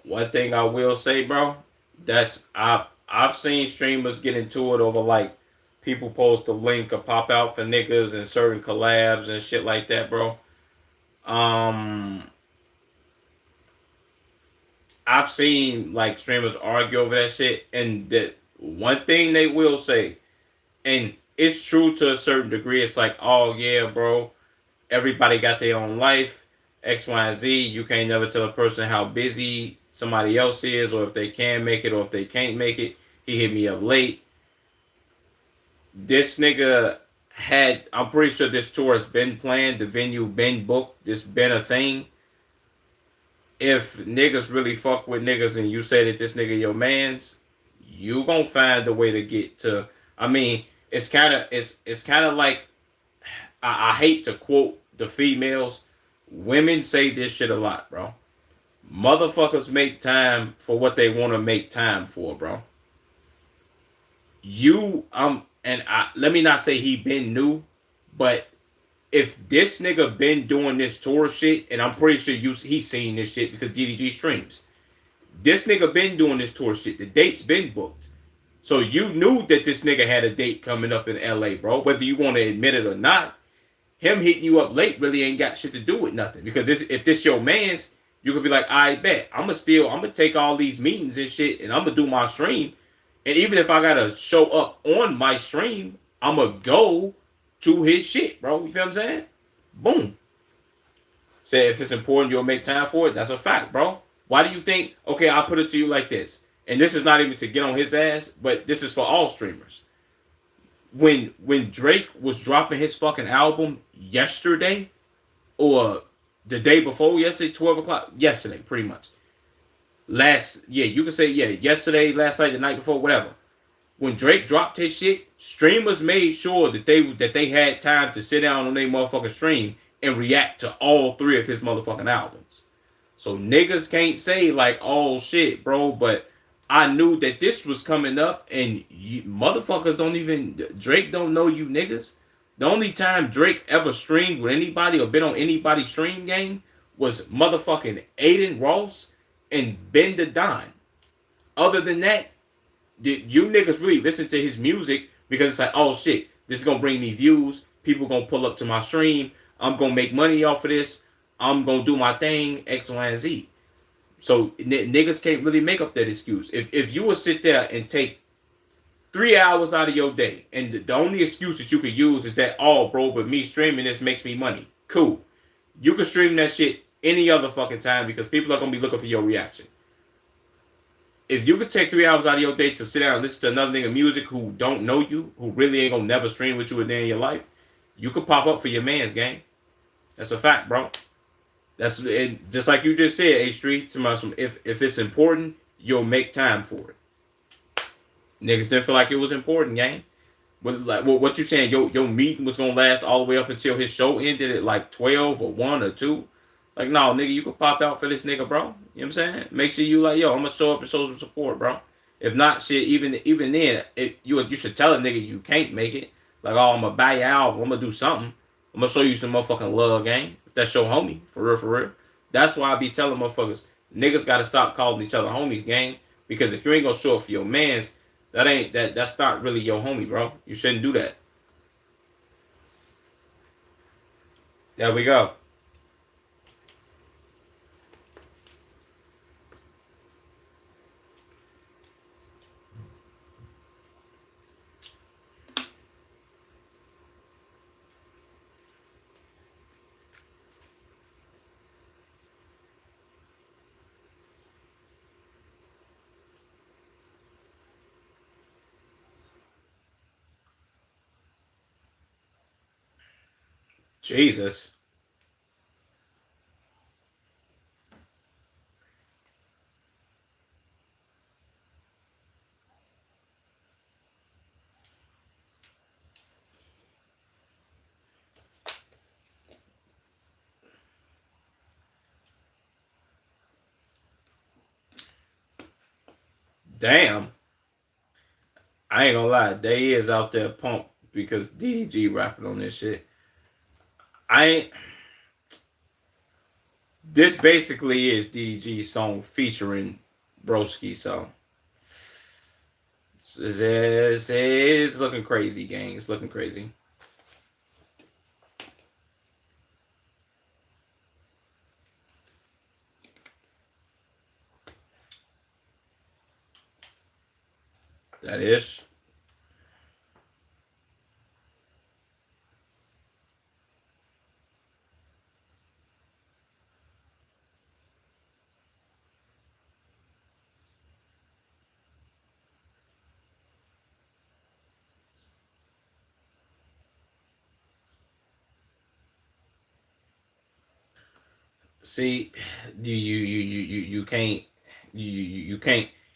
One thing I will say, bro, that's I've seen streamers get into it over like people post a link or pop out for niggas and certain collabs and shit like that, bro. Um, I've seen like streamers argue over that shit, and that one thing they will say, and it's true to a certain degree. It's like, oh yeah, bro, everybody got their own life, X, Y, and Z. You can't never tell a person how busy somebody else is, or if they can make it, or if they can't make it. He hit me up late. This nigga had, I'm pretty sure this tour has been planned, the venue been booked, this been a thing. If niggas really fuck with niggas and you say that this nigga your mans, you gonna find a way to get to. I mean, it's kind of like I hate to quote the females. Women say this shit a lot, bro. Motherfuckers make time for what they want to make time for, bro. And I let me not say he been new, but if this nigga been doing this tour shit, and I'm pretty sure he's seen this shit because DDG streams. This nigga been doing this tour shit. The date's been booked. So you knew that this nigga had a date coming up in LA, bro. Whether you want to admit it or not, him hitting you up late really ain't got shit to do with nothing. Because if this your man's, you could be like, I bet I'm gonna take all these meetings and shit, and I'm gonna do my stream. And even if I gotta show up on my stream, I'm gonna go to his shit, bro. You feel what I'm saying? Boom. Say if it's important, you'll make time for it. That's a fact, bro. Why do you think? Okay, I'll put it to you like this, and this is not even to get on his ass, but this is for all streamers. When Drake was dropping his fucking album yesterday, or the day before yesterday, 12 o'clock, yesterday, pretty much. You can say yesterday, last night, the night before, whatever. When Drake dropped his shit, streamers made sure that they had time to sit down on their motherfucking stream and react to all three of his motherfucking albums. So niggas can't say like, oh shit, bro, but I knew that this was coming up, and motherfuckers don't even, Drake don't know you niggas. The only time Drake ever streamed with anybody or been on anybody's stream game was motherfucking Aiden Ross and Ben the Don. Other than that, you niggas really listen to his music because it's like, oh shit, this is gonna bring me views. People gonna pull up to my stream. I'm gonna make money off of this. I'm gonna do my thing, X, Y, and Z. So niggas can't really make up that excuse. If you would sit there and take 3 hours out of your day, and the only excuse that you could use is that, oh, bro, but me streaming this makes me money. Cool. You can stream that shit any other fucking time because people are gonna be looking for your reaction. If you could take 3 hours out of your day to sit down and listen to another nigga music who don't know you, who really ain't gonna never stream with you a day in your life, you could pop up for your man's game. That's a fact, bro. That's it, just like you just said, H Street. If it's important, you'll make time for it. Niggas didn't feel like it was important, gang. But like what you saying? Your meeting was gonna last all the way up until his show ended at like 12 or 1 or 2. Like, no, nigga, you can pop out for this nigga, bro. You know what I'm saying? Make sure you like, yo, I'm gonna show up and show some support, bro. If not, shit, even then, you should tell a nigga you can't make it. Like, oh, I'm gonna buy your album. I'm gonna do something. I'm gonna show you some motherfucking love, gang. If that's your homie, for real, for real. That's why I be telling motherfuckers, niggas gotta stop calling each other homies, gang. Because if you ain't gonna show up for your mans, that's not really your homie, bro. You shouldn't do that. There we go. Jesus. Damn. I ain't gonna lie, they is out there pumped because DDG rapping on this shit. I ain't. This basically is DDG's song featuring Broski, so it's looking crazy, gang. It's looking crazy. That is. See, you can't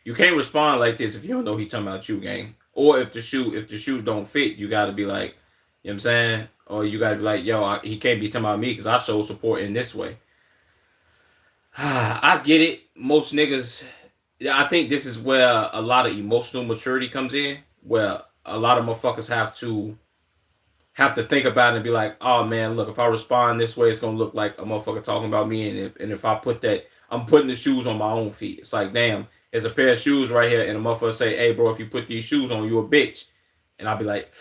you can't respond like this if you don't know he talking about you, gang. Or if the shoe don't fit, you gotta be like, you know what I'm saying? Or you gotta be like, yo, he can't be talking about me because I show support in this way. I get it. Most niggas, yeah, I think this is where a lot of emotional maturity comes in, where a lot of motherfuckers have to think about it and be like, oh man, look, if I respond this way, it's gonna look like a motherfucker talking about me, and if I put that, I'm putting the shoes on my own feet. It's like, damn, there's a pair of shoes right here, and a motherfucker say, hey, bro, if you put these shoes on, you a bitch, and I'll be like,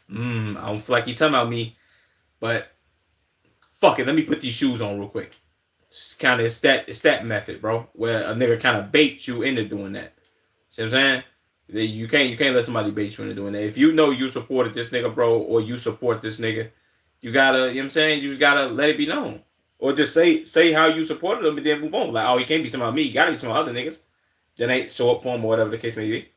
I don't feel like he talking about me, but fuck it, let me put these shoes on real quick. It's kind of it's that method, bro, where a nigga kind of baits you into doing that. See what I'm saying? You can't let somebody bait you into doing that. If you know you supported this nigga, bro, or you support this nigga, you gotta, you know what I'm saying? You just gotta let it be known. Or just say how you supported him and then move on. Like, oh, he can't be talking about me. He gotta be talking about other niggas. Then they show up for him or whatever the case may be.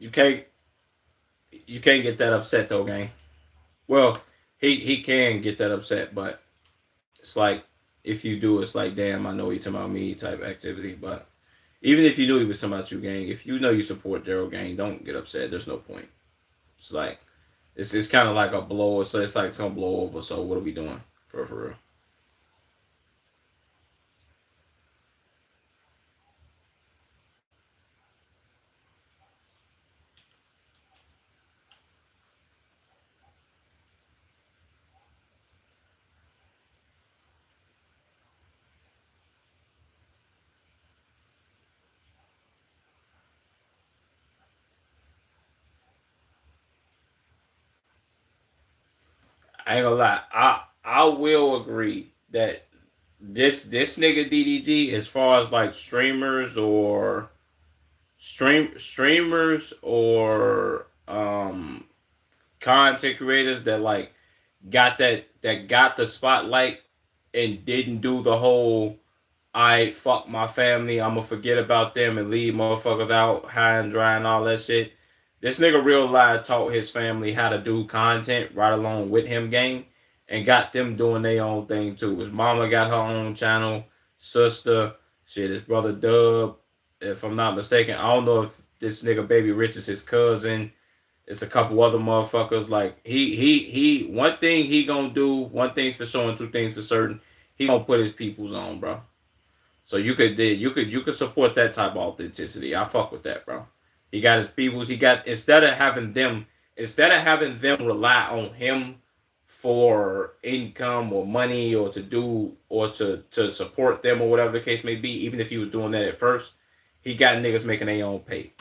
You can't you can't get that upset though, gang. Well, he can get that upset, but it's like if you do, it's like, damn, I know he's talking about me type activity. But even if you knew he was talking about you, gang, if you know you support Daryl, gang, don't get upset. There's no point. It's like it's kind of like a blow, so it's like some blow over. So what are we doing for real? I ain't gonna lie. I will agree that this nigga DDG, as far as like streamers or content creators that like got the spotlight and didn't do the whole I fuck my family, I'ma forget about them and leave motherfuckers out high and dry and all that shit. This nigga real live taught his family how to do content right along with him gang and got them doing their own thing too. His mama got her own channel, sister, shit, his brother Dub, if I'm not mistaken. I don't know if this nigga Baby Rich is his cousin. It's a couple other motherfuckers. Like he one thing he gonna do, one thing for sure and two things for certain. He gonna put his peoples on, bro. So you could support that type of authenticity. I fuck with that, bro. He got his peoples. He got instead of having them rely on him for income or money or to do or to support them or whatever the case may be. Even if he was doing that at first, he got niggas making their own pay.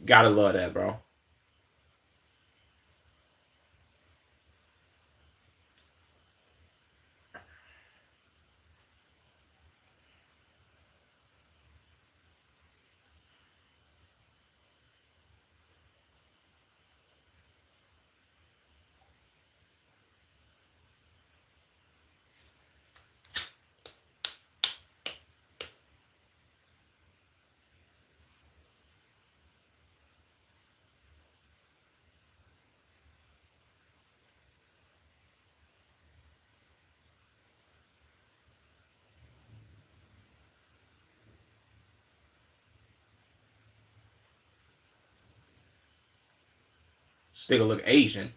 Gotta love that, bro. This nigga look Asian.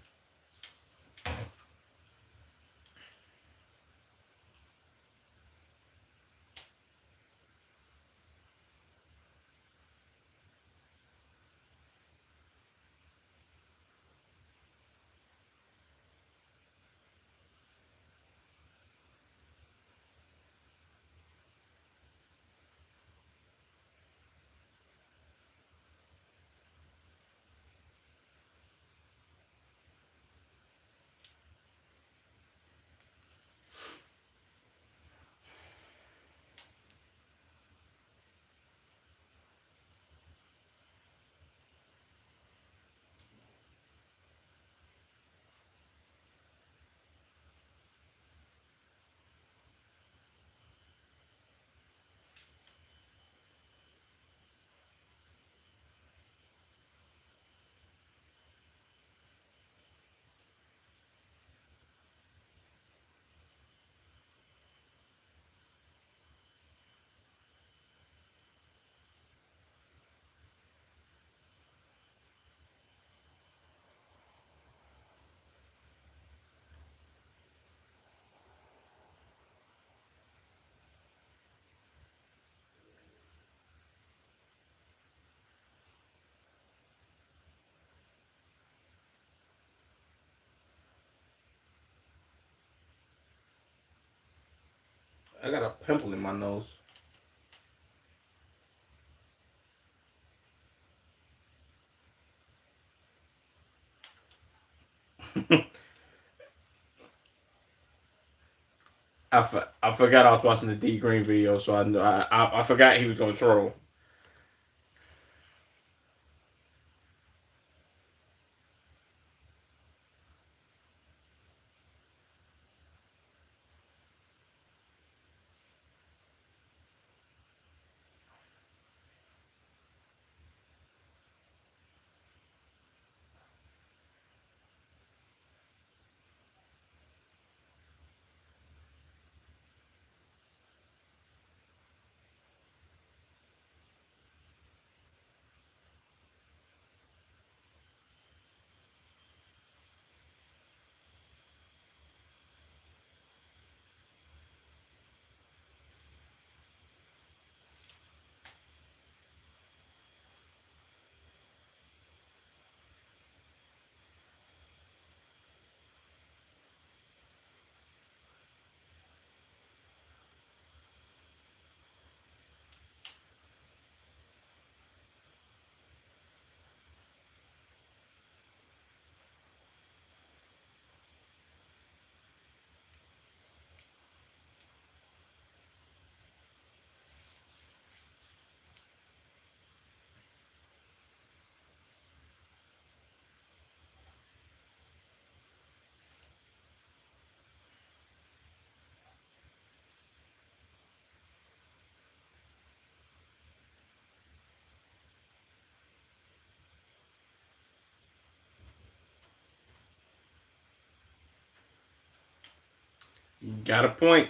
I got a pimple in my nose. I forgot I was watching the D Green video, so I forgot he was gonna troll. Got a point.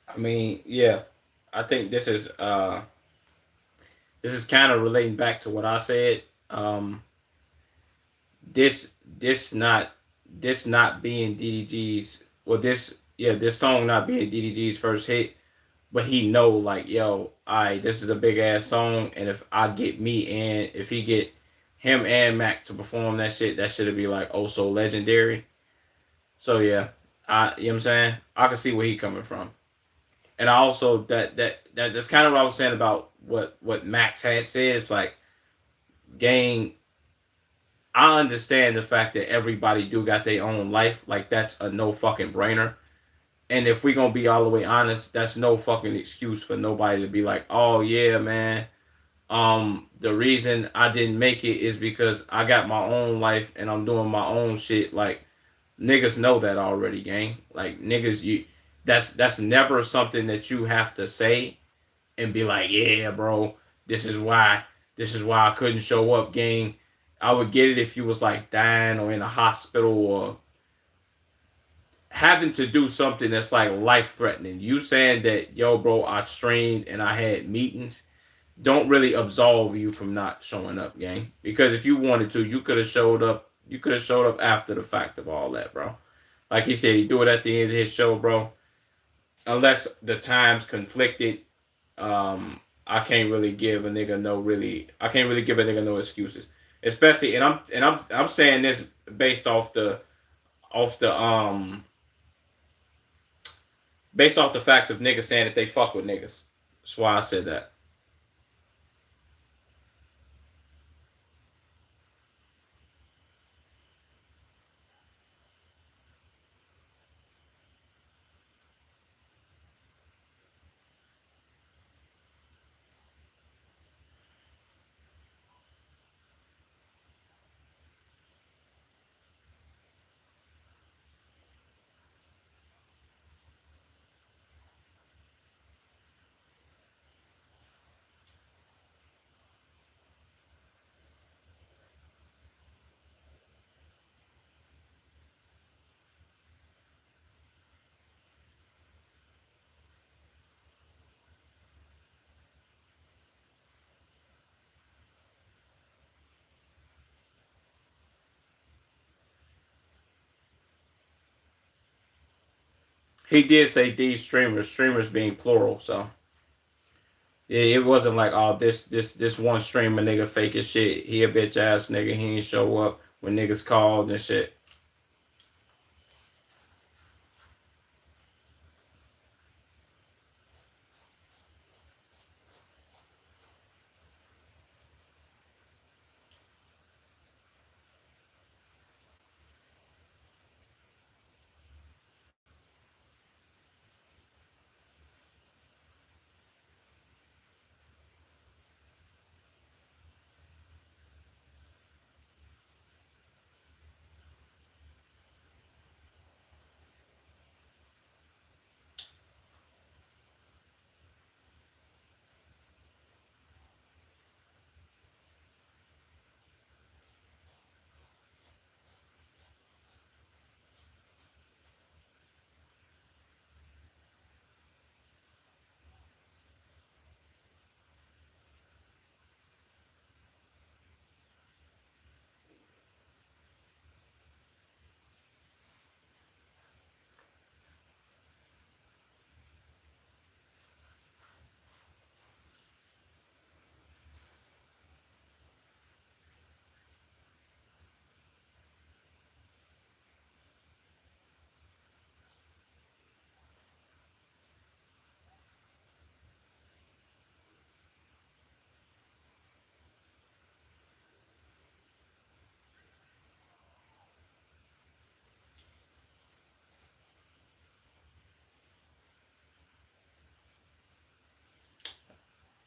I mean, yeah, I think this is kind of relating back to what I said. This this not this not being DDG's, well, this song not being DDG's first hit, but he know like, yo, alright, this is a big ass song, and if I get me and if he get him and Mac to perform that shit, that shit'll be like oh so legendary. So yeah, you know what I'm saying? I can see where he coming from. And I also that's kind of what I was saying about what Max had said. It's like, gang, I understand the fact that everybody do got their own life. Like that's a no fucking brainer. And if we gonna be all the way honest, that's no fucking excuse for nobody to be like, oh yeah, man. The reason I didn't make it is because I got my own life and I'm doing my own shit. Like niggas know that already, gang. Like niggas, that's never something that you have to say and be like, yeah, bro, this is why I couldn't show up, gang. I would get it if you was like dying or in a hospital or having to do something that's like life threatening. You saying that, yo, bro, I strained and I had meetings, don't really absolve you from not showing up, gang. Because if you wanted to, you could have showed up. You could have showed up after the fact of all that, bro. Like he said, he do it at the end of his show, bro. Unless the times conflicted, I can't really give a nigga no really. I can't really give a nigga no excuses. Especially, and I'm saying this based off the based off the facts of niggas saying that they fuck with niggas. That's why I said that. He did say these streamers being plural. So it wasn't like, oh, this one streamer nigga fake as shit. He a bitch ass nigga. He ain't show up when niggas called and shit.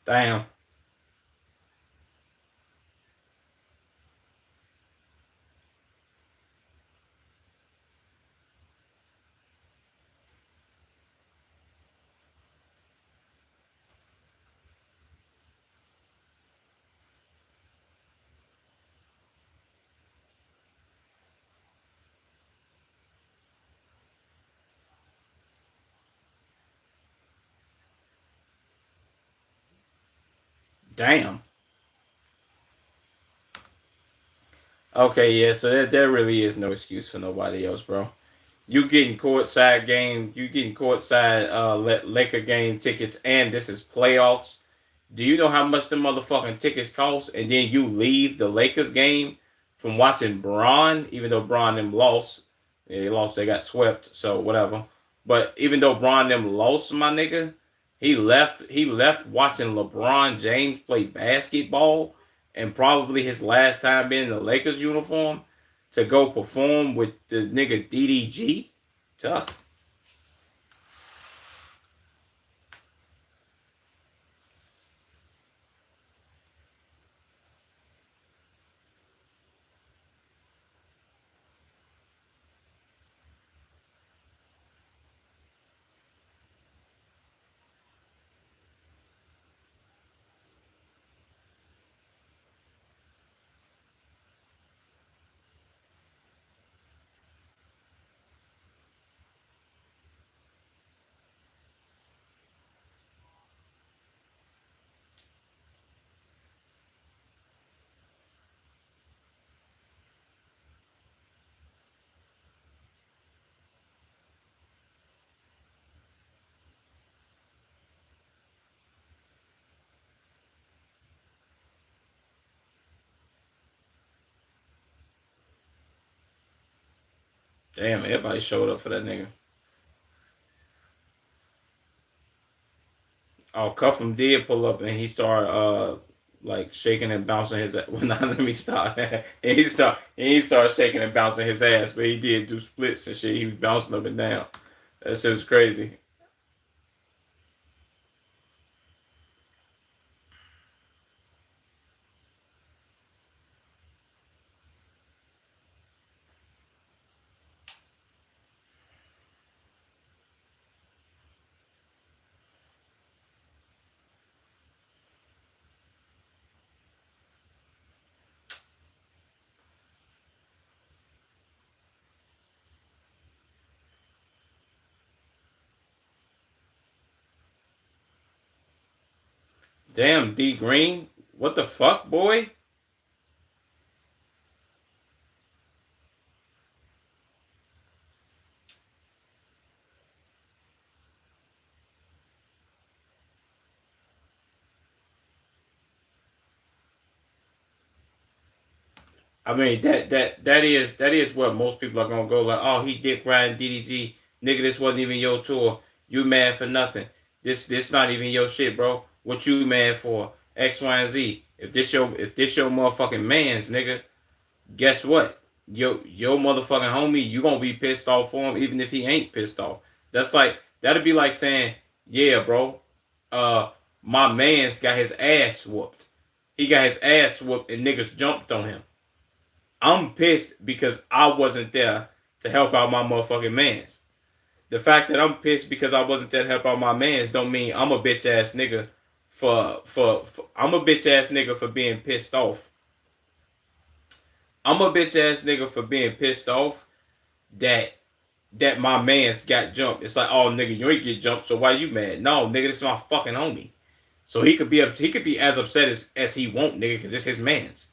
Damn. Damn. Okay, yeah, so there really is no excuse for nobody else, bro. You getting courtside Laker game tickets, and this is playoffs. Do you know how much the motherfucking tickets cost? And then you leave the Lakers game from watching Braun, even though Braun them lost. Yeah, they lost, they got swept, so whatever. But even though Braun them lost, my nigga, he left watching LeBron James play basketball and probably his last time being in the Lakers uniform to go perform with the nigga DDG. Tough. Damn, everybody showed up for that nigga. Oh, Cuffham did pull up and he started like shaking and bouncing his. Well, not let me stop. and he started shaking and bouncing his ass, but he did do splits and shit. He was bouncing up and down. That shit was crazy. Damn, D Green, what the fuck, boy? I mean that is what most people are gonna go like. Oh, he dick riding DDG, nigga. This wasn't even your tour. You mad for nothing. This not even your shit, bro. What you mad for? X, Y, and Z. If this your motherfucking man's nigga, guess what? Your motherfucking homie, you gonna be pissed off for him even if he ain't pissed off. That's like that'd be like saying, yeah, bro. Uh, my man's got his ass whooped. He got his ass whooped and niggas jumped on him. I'm pissed because I wasn't there to help out my motherfucking mans. The fact that I'm pissed because I wasn't there to help out my mans don't mean I'm a bitch ass nigga for I'm a bitch ass nigga for being pissed off. I'm a bitch ass nigga for being pissed off that my man's got jumped. It's like, oh nigga, you ain't get jumped, so why you mad? No, nigga, this is my fucking homie. So he could be as upset as he want, nigga, because it's his man's.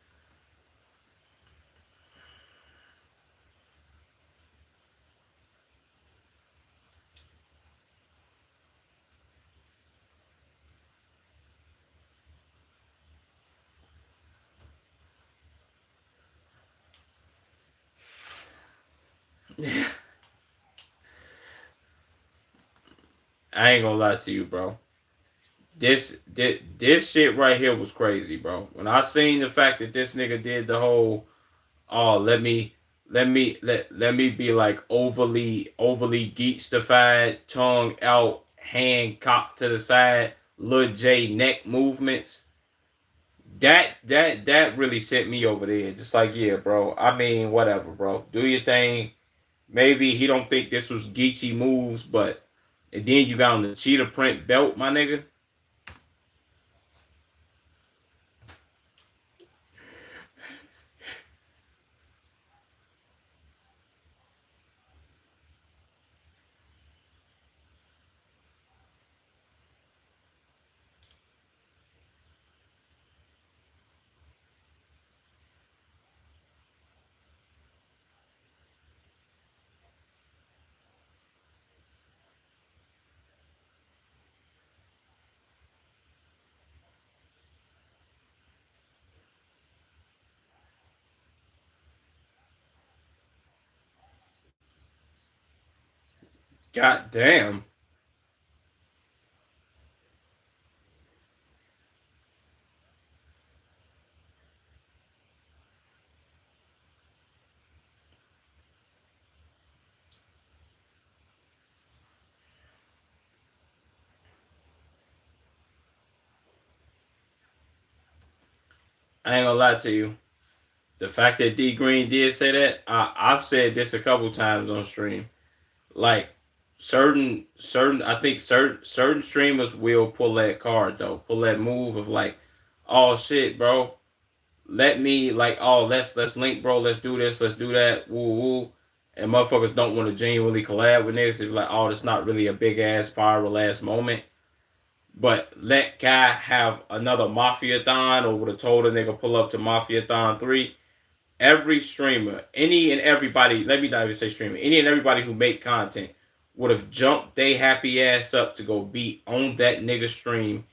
I ain't gonna lie to you, bro. This shit right here was crazy, bro. When I seen the fact that this nigga did the whole, oh, let me be like overly geeksified, tongue out, hand cocked to the side, Lil J neck movements. That really sent me over there. Just like, yeah, bro. I mean, whatever, bro. Do your thing. Maybe he don't think this was Geechee moves, but and then you got on the cheetah print belt, my nigga. God damn. I ain't gonna lie to you. The fact that D Green did say that, I've said this a couple times on stream. Like I think certain streamers will pull that card though, pull that move of like, oh shit, bro, let me like, oh let's link, bro, let's do this, let's do that, woo woo, and motherfuckers don't want to genuinely collab with niggas. It's like, oh, it's not really a big ass viral ass moment, but let guy have another Mafia Thon, or would have told a nigga pull up to Mafia Thon 3. Every streamer, any and everybody, let me not even say streamer, any and everybody who make content would have jumped they happy ass up to go be on that nigga stream.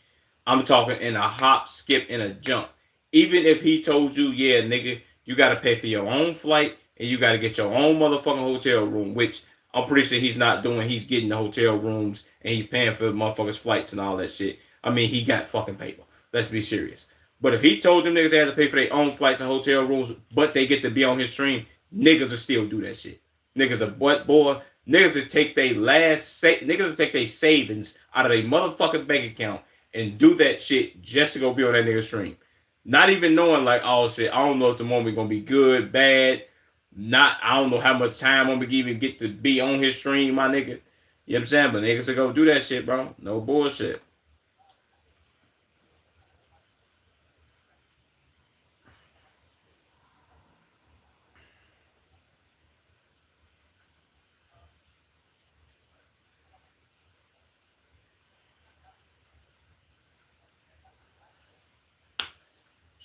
I'm talking in a hop, skip, and a jump. Even if he told you, yeah, nigga, you gotta pay for your own flight and you gotta get your own motherfucking hotel room, which I'm pretty sure he's not doing. He's getting the hotel rooms and he's paying for the motherfuckers' flights and all that shit. I mean, he got fucking paper. Let's be serious. But if he told them niggas they had to pay for their own flights and hotel rooms, but they get to be on his stream, niggas will still do that shit. Niggas are butt boy. Niggas will take their niggas will take their savings out of their motherfucking bank account and do that shit just to go be on that nigga stream. Not even knowing like, oh shit, I don't know if the moment gonna be good, bad. Not, I don't know how much time I'm gonna even get to be on his stream, my nigga. You know what I'm saying? But niggas will go do that shit, bro. No bullshit.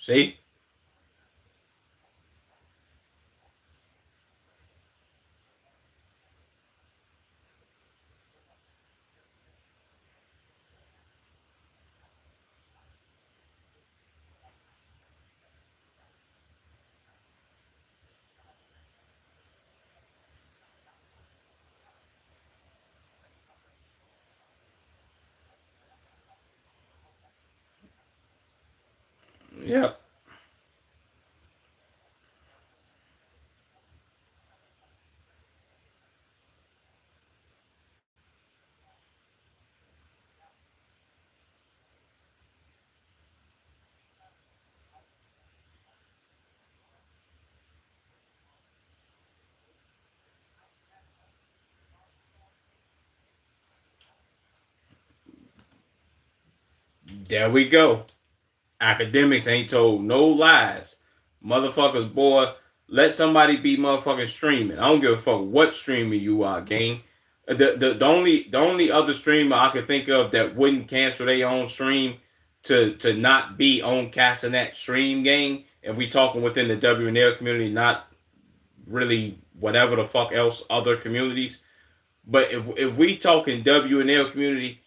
See? Yep. There we go. Academics ain't told no lies. Motherfuckers, boy, let somebody be motherfucking streaming. I don't give a fuck what streamer you are, gang. The only other streamer I can think of that wouldn't cancel their own stream to not be on Castanet stream, gang. And we talking within the WNL community, not really whatever the fuck else other communities. But if we talking WNL community,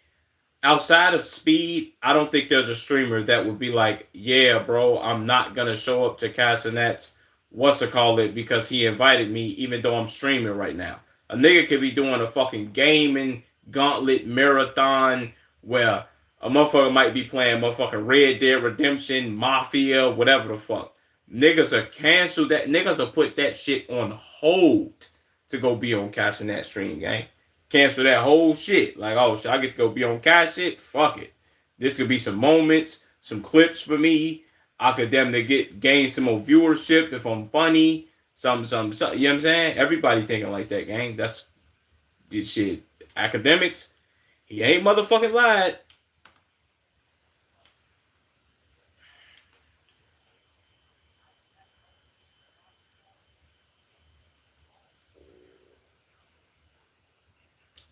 outside of Speed, I don't think there's a streamer that would be like, yeah, bro, I'm not gonna show up to Castanet's what's to call it because he invited me, even though I'm streaming right now. A nigga could be doing a fucking gaming gauntlet marathon where a motherfucker might be playing motherfucking Red Dead Redemption, Mafia, whatever the fuck. Niggas are cancel that. Niggas are put that shit on hold to go be on Castanet stream, gang. Cancel that whole shit. Like, oh shit, I get to go be on cash shit. Fuck it. This could be some moments, some clips for me. I could them to gain some more viewership if I'm funny. Some. You know what I'm saying? Everybody thinking like that, gang. That's this shit. Academics. He ain't motherfucking lied.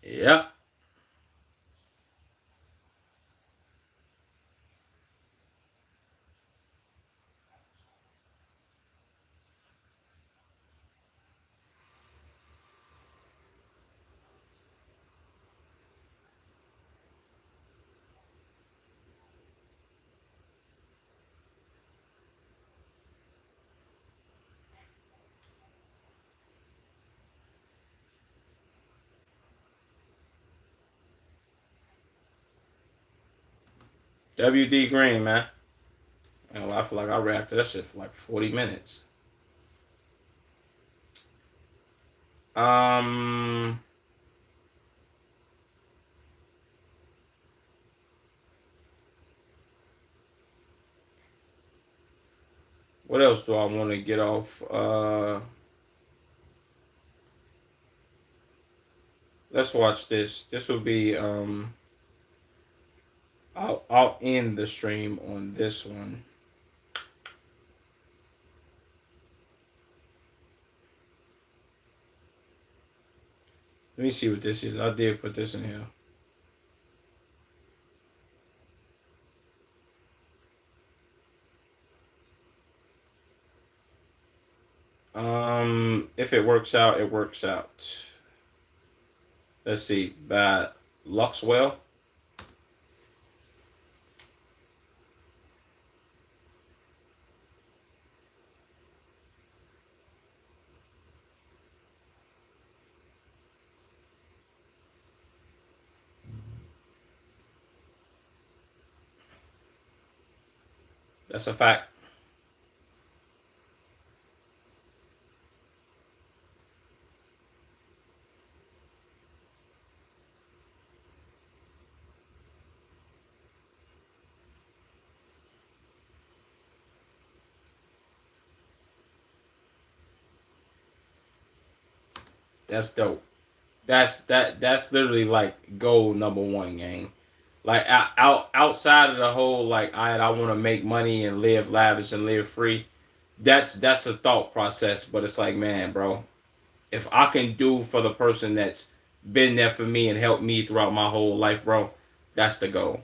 Yep. WD Green, man. And I feel like I reacted to that shit for like 40 minutes. Um, what else do I want to get off? Let's watch this. This will be I'll end the stream on this one. Let me see what this is. I did put this in here. If it works out, it works out. Let's see. By Luxwell. That's a fact. That's dope. That's literally like goal number one, gang. Like outside of the whole like I want to make money and live lavish and live free. That's a thought process, but it's like, man, bro, if I can do for the person that's been there for me and helped me throughout my whole life, bro, that's the goal.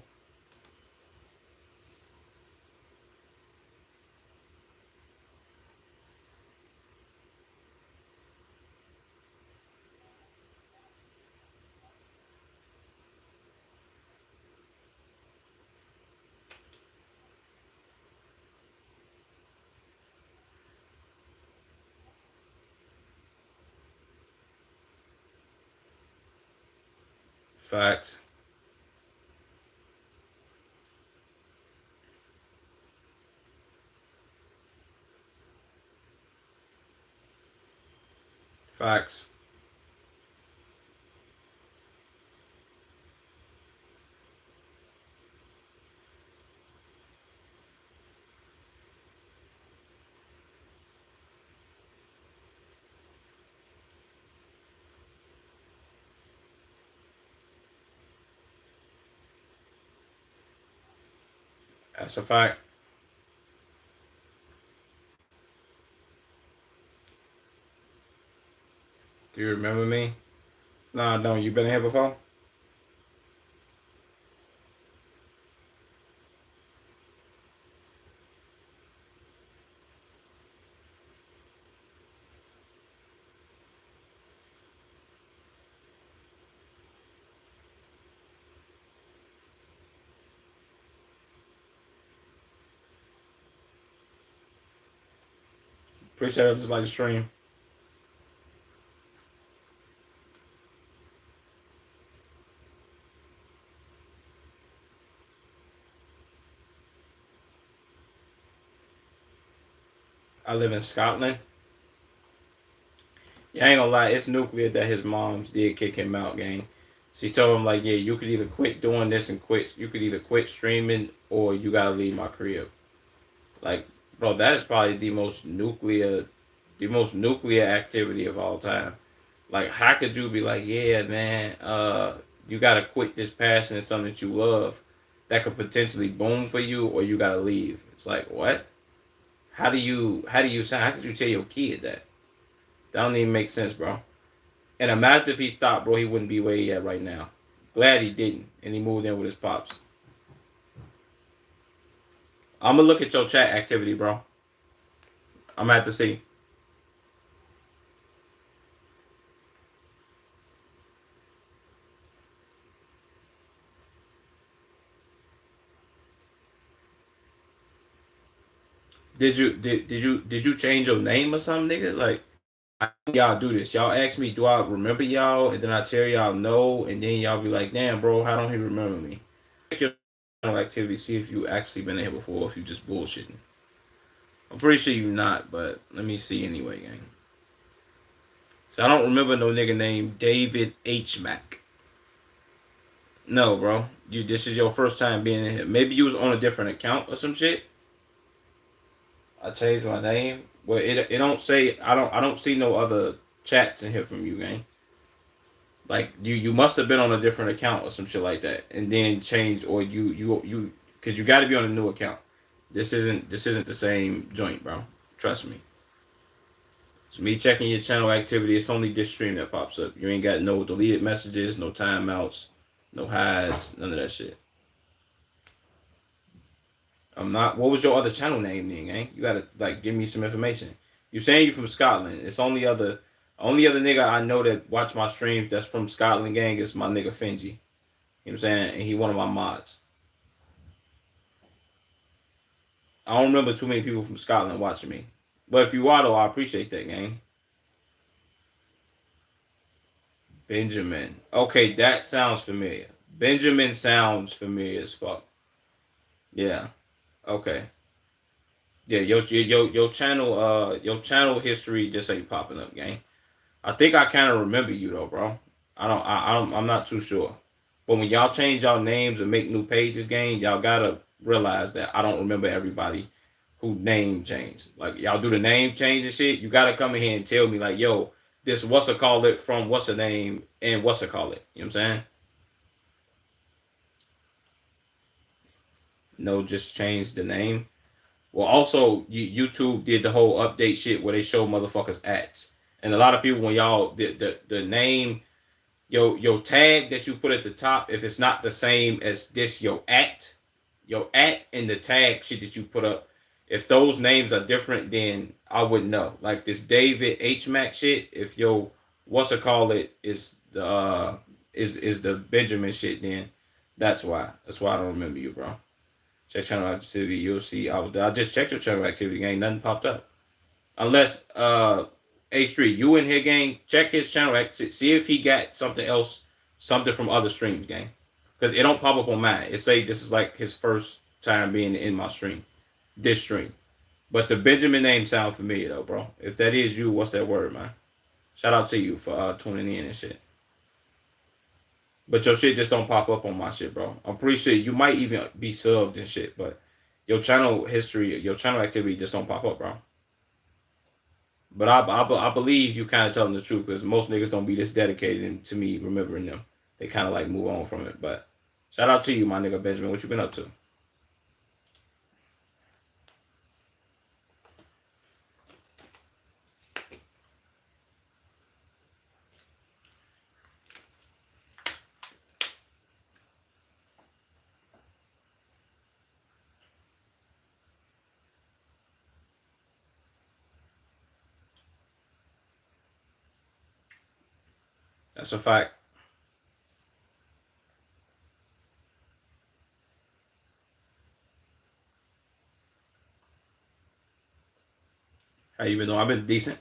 Facts. Facts. That's a fact. Do you remember me? Nah, don't. You been here before? Appreciate it. Just like the stream. I live in Scotland. Yeah, I ain't gonna lie. It's nuclear that his moms did kick him out, gang. She told him like, yeah, you could either quit doing this and quit. You could either quit streaming or you gotta leave my crib. Like, bro, that is probably the most nuclear activity of all time. Like, how could you be like, yeah, man, you gotta quit this passion and something that you love that could potentially boom for you, or you gotta leave? It's like, what? How do you sound? How could you tell your kid that? That don't even make sense, bro. And imagine if he stopped, bro, he wouldn't be where he at right now. Glad he didn't, and he moved in with his pops. I'm gonna look at your chat activity, bro. I'm gonna have to see. Did you change your name or something, nigga? Like, y'all do this. Y'all ask me, do I remember y'all? And then I tell y'all no, and then y'all be like, damn, bro, how don't he remember me? Check your channel activity, see if you actually been here before, or if you just bullshitting. I'm pretty sure you not, but let me see anyway, gang. So I don't remember no nigga named David H. Mack. No, bro. This is your first time being in here. Maybe you was on a different account or some shit. I changed my name. Well, it don't say I don't see no other chats in here from you, gang. Like you must have been on a different account or some shit like that, and then change, or you because you got to be on a new account. This isn't the same joint, bro. Trust me. It's me checking your channel activity. It's only this stream that pops up. You ain't got no deleted messages, no timeouts, no hides, none of that shit. I'm not. What was your other channel name, then, gang? You gotta like give me some information. You saying you from Scotland? It's only other nigga I know that watch my streams that's from Scotland, gang, is my nigga Finji. You know what I'm saying? And he one of my mods. I don't remember too many people from Scotland watching me. But if you are though, I appreciate that, gang. Benjamin. Okay, that sounds familiar. Benjamin sounds familiar as fuck. Yeah. Okay. Yeah, your channel history just ain't popping up, gang. I think I kind of remember you though, bro. I'm not too sure. But when y'all change y'all names and make new pages, gang, y'all gotta realize that I don't remember everybody who name changed. Like y'all do the name change and shit. You gotta come in here and tell me like, yo, this what's a call it from what's a name and what's a call it. You know what I'm saying? No, just change the name. Well, also YouTube did the whole update shit where they show motherfuckers ads, and a lot of people when y'all the name your tag that you put at the top, if it's not the same as this your at and the tag shit that you put up, if those names are different, then I wouldn't know. Like this David H Mac shit, if your what's it call it is the is the Benjamin shit, then that's why I don't remember you, bro. Check channel activity, you'll see I just checked your channel activity, ain't nothing popped up. Unless H3, you in here, gang, check his channel, see if he got something else, something from other streams, gang. Because it don't pop up on mine. It say this is like his first time being in my stream, this stream. But the Benjamin name sounds familiar though, bro. If that is you, what's that word, man? Shout out to you for tuning in and shit. But your shit just don't pop up on my shit, bro. I'm pretty sure you might even be subbed and shit, but your channel history, your channel activity just don't pop up, bro. But I believe you kind of telling the truth because most niggas don't be this dedicated to me remembering them. They kind of like move on from it. But shout out to you, my nigga Benjamin. What you been up to? That's a fact. How you been doing? I've been decent.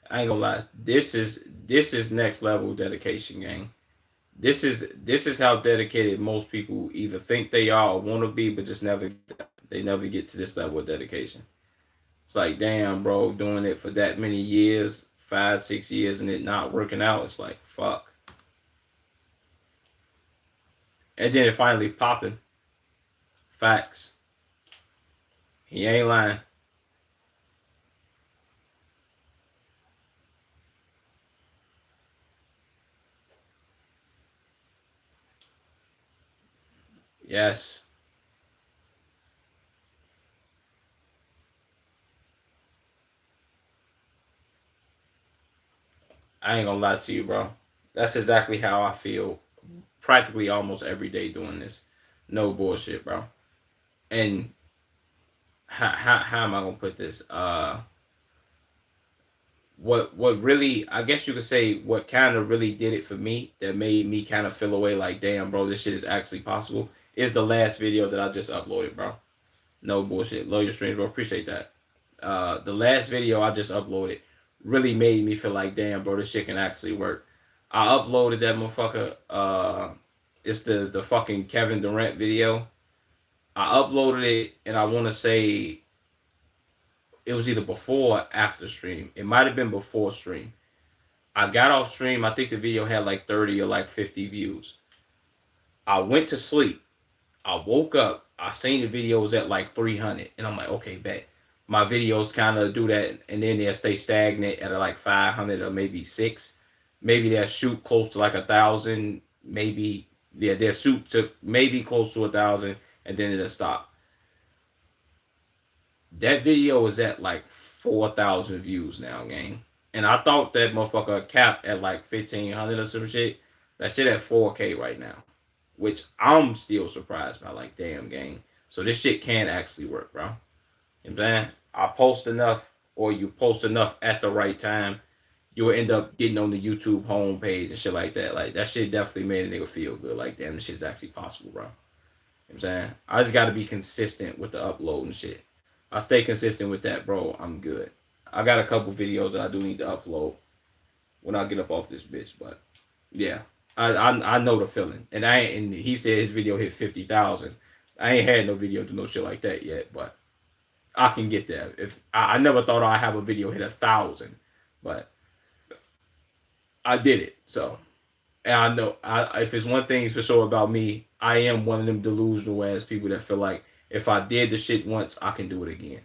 I ain't gonna lie. This is next level dedication, gang. This is how dedicated most people either think they are or want to be, but just never get to this level of dedication. It's like, damn, bro, doing it for that many years, 5, 6 years, and it not working out. It's like, fuck. And then it finally popping. Facts. He ain't lying. Yes. I ain't gonna lie to you, bro. That's exactly how I feel practically almost every day doing this. No bullshit, bro. And how am I gonna put this? What really, I guess you could say, what kind of really did it for me, that made me kind of feel away like, damn, bro, this shit is actually possible, is the last video that I just uploaded, bro. No bullshit. Love your streams, bro. Appreciate that. The last video I just uploaded really made me feel like, damn, bro, this shit can actually work. I uploaded that motherfucker. It's the fucking Kevin Durant video. I uploaded it, and I want to say it was either before or after stream. It might have been before stream. I got off stream. I think the video had like 30 or like 50 views. I went to sleep. I woke up. I seen the video was at like 300, and I'm like, okay, bet. My videos kind of do that, and then they'll stay stagnant at like 500 or maybe six. Maybe they'll shoot close to like 1,000. Maybe they'll shoot to maybe close to 1,000, and then it'll stop. That video is at like 4,000 views now, gang. And I thought that motherfucker capped at like 1,500 or some shit. That shit at 4K right now, which I'm still surprised by. Like, damn, gang. So this shit can actually work, bro. You know what I'm saying? I post enough, or you post enough at the right time, you'll end up getting on the YouTube homepage and shit like that. Like, that shit definitely made a nigga feel good. Like, damn, this shit's actually possible, bro. You know what I'm saying? I just gotta be consistent with the upload and shit. I stay consistent with that, bro. I'm good. I got a couple videos that I do need to upload when I get up off this bitch, but yeah, I know the feeling. And he said his video hit 50,000. I ain't had no video do no shit like that yet, but I can get there. If I never thought I'd have a video hit 1,000, but I did it. So, and I know, if it's one thing for sure about me, I am one of them delusional ass people that feel like if I did the shit once, I can do it again.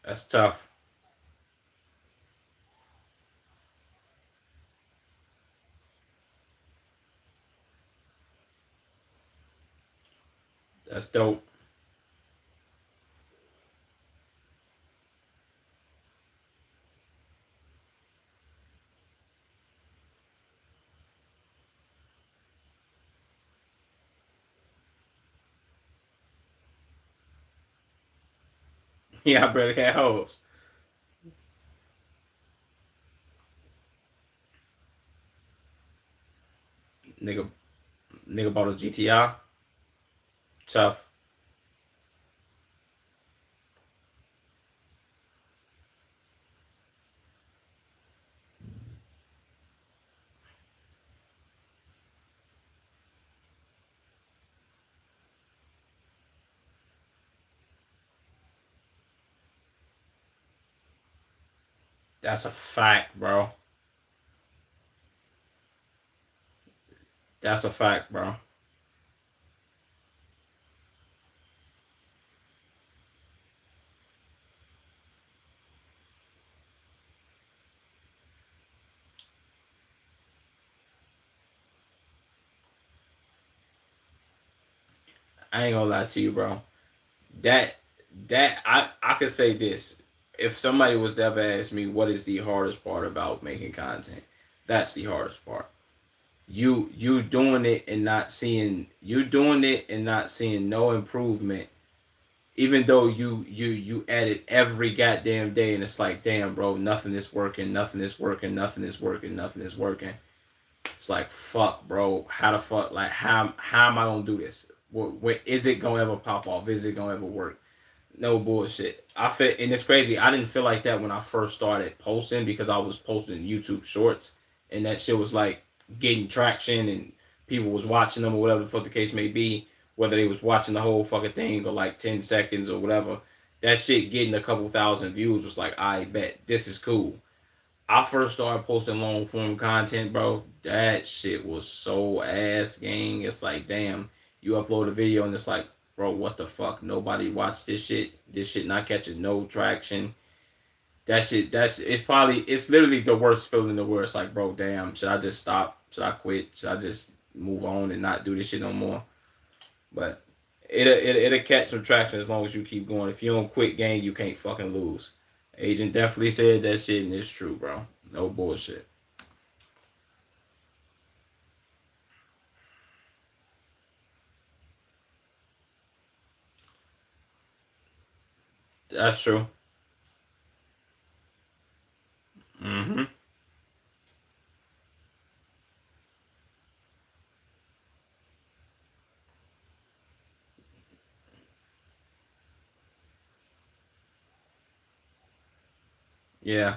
That's tough. That's dope. Yeah, I barely had hoes. Nigga, nigga bought a GTI. Tough. That's a fact, bro. That's a fact, bro. I ain't gonna lie to you, bro. That I could say this. If somebody was to ever ask me what is the hardest part about making content, that's the hardest part. You doing it and not seeing no improvement, even though you edit every goddamn day, and it's like, damn, bro, nothing is working, nothing is working, nothing is working, nothing is working. It's like, fuck, bro, how the fuck, like, how am I gonna do this? What is it gonna ever pop off? Is it gonna ever work? No bullshit. I feel, and it's crazy. I didn't feel like that when I first started posting, because I was posting YouTube shorts, and that shit was like getting traction, and people was watching them or whatever the fuck the case may be, whether they was watching the whole fucking thing or like 10 seconds or whatever. That shit getting a couple thousand views was like, I bet this is cool. I first started posting long form content, bro. That shit was so ass, gang. It's like, damn, you upload a video and it's like, bro, what the fuck? Nobody watched this shit. This shit not catching no traction. That shit, it's literally the worst feeling in the world. It's like, bro, damn, should I just stop? Should I quit? Should I just move on and not do this shit no more? But it'll catch some traction as long as you keep going. If you don't quit, gang, you can't fucking lose. Agent definitely said that shit, and it's true, bro. No bullshit. That's true. Mm-hmm. Yeah.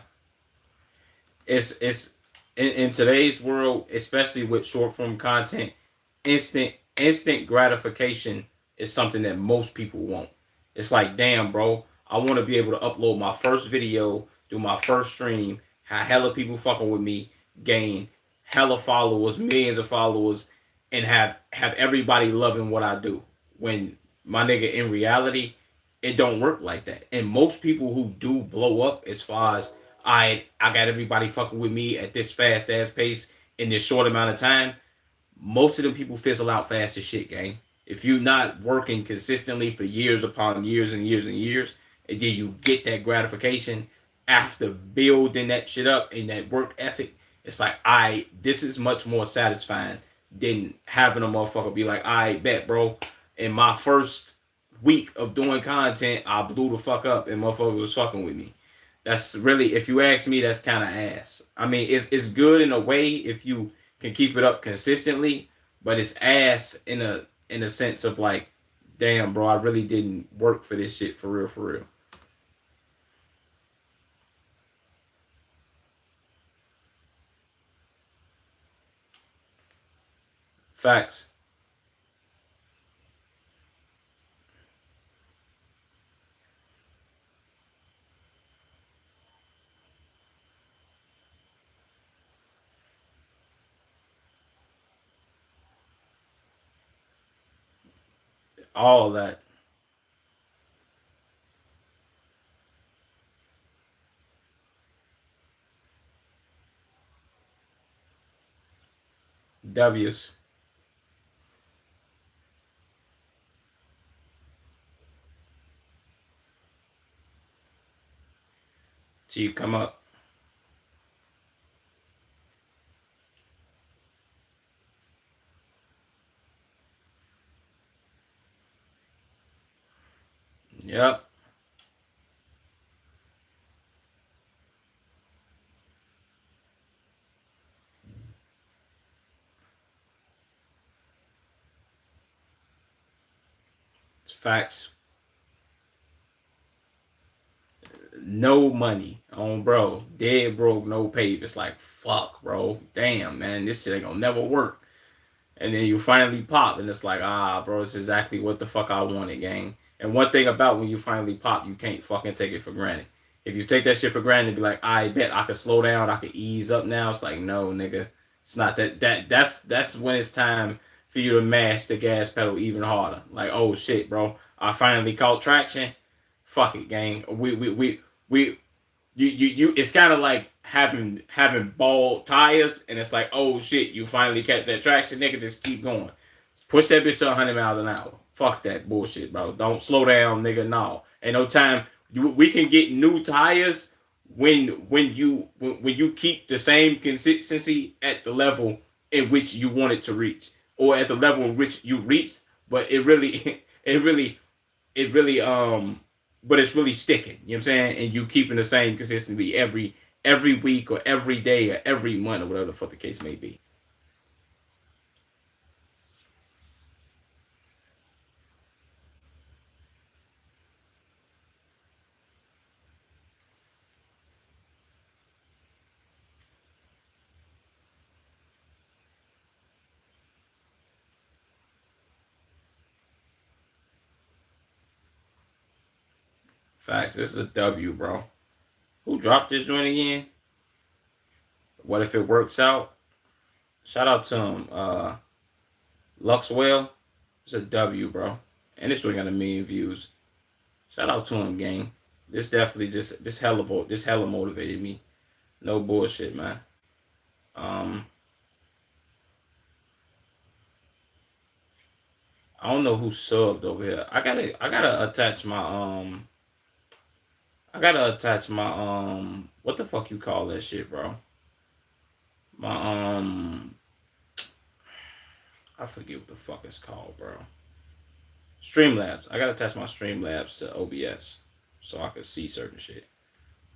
It's in today's world, especially with short form content, instant gratification is something that most people want. It's like, damn, bro, I want to be able to upload my first video, do my first stream, have hella people fucking with me, gain hella followers, millions of followers, and have everybody loving what I do. When, my nigga, in reality, it don't work like that. And most people who do blow up, as far as I got everybody fucking with me at this fast ass pace in this short amount of time, most of them people fizzle out fast as shit, gang. If you're not working consistently for years upon years and years and years, and then you get that gratification after building that shit up and that work ethic, it's like, this is much more satisfying than having a motherfucker be like, I bet, bro, in my first week of doing content, I blew the fuck up and motherfucker was fucking with me. That's really, if you ask me, that's kind of ass. I mean, it's good in a way if you can keep it up consistently, but it's ass in a sense of like, damn, bro, I really didn't work for this shit for real, for real. Facts. All that. W's. Till you come up. Yep. It's facts. No money on, bro. Dead broke, no pay. It's like, fuck, bro. Damn, man, this shit ain't gonna never work. And then you finally pop, and it's like, bro, it's exactly what the fuck I wanted, gang. And one thing about when you finally pop, you can't fucking take it for granted. If you take that shit for granted, be like, I bet I could slow down, I could ease up now. It's like, no, nigga, it's not that. That's when it's time for you to mash the gas pedal even harder. Like, oh shit, bro, I finally caught traction. Fuck it, gang. We you it's kind of like having bald tires, and it's like, oh shit, you finally catch that traction, nigga, just keep going, push that bitch to 100 miles an hour, Fuck that bullshit, bro. Don't slow down, nigga. No, ain't no time. We can get new tires when you keep the same consistency at the level in which you want it to reach, or at the level in which you reached. But it really, it really but it's really sticking. You know what I'm saying? And you keeping the same consistency every week or every day or every month or whatever the fuck the case may be. Facts. This is a W, bro. Who dropped this joint again? What if it works out? Shout out to him. Luxwell. It's a W, bro. And this one got 1 million views. Shout out to him, gang. This definitely just hella motivated me. No bullshit, man. Um, I don't know who subbed over here. I gotta attach my what the fuck you call that shit, bro? My I forget what the fuck it's called, bro. Streamlabs. I gotta attach my Streamlabs to OBS so I can see certain shit.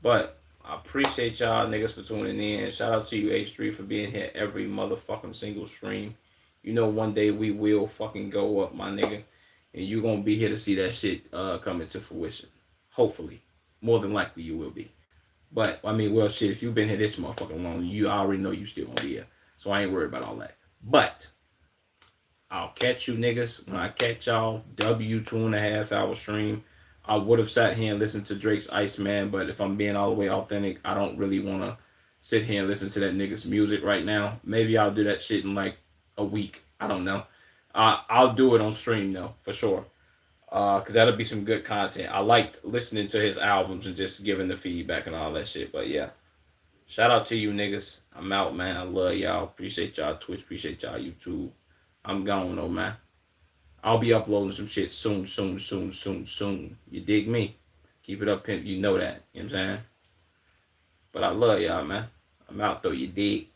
But I appreciate y'all niggas for tuning in. Shout out to you, H3, for being here every motherfucking single stream. You know one day we will fucking go up, my nigga. And you gonna be here to see that shit coming to fruition. Hopefully. More than likely you will be. But I mean, well shit, if you've been here this motherfucking long, you already know you still gonna be here. So I ain't worried about all that. But I'll catch you niggas when I catch y'all. W 2.5 hour stream. I would have sat here and listened to Drake's Iceman, but if I'm being all the way authentic, I don't really want to sit here and listen to that nigga's music right now. Maybe I'll do that shit in like a week. I don't know. I'll do it on stream though, for sure. Cause that'll be some good content. I liked listening to his albums and just giving the feedback and all that shit. But yeah, shout out to you niggas. I'm out, man. I love y'all. Appreciate y'all Twitch. Appreciate y'all YouTube. I'm gone though, man. I'll be uploading some shit soon. You dig me? Keep it up, pimp. You know that. You know what I'm saying? But I love y'all, man. I'm out though. You dig?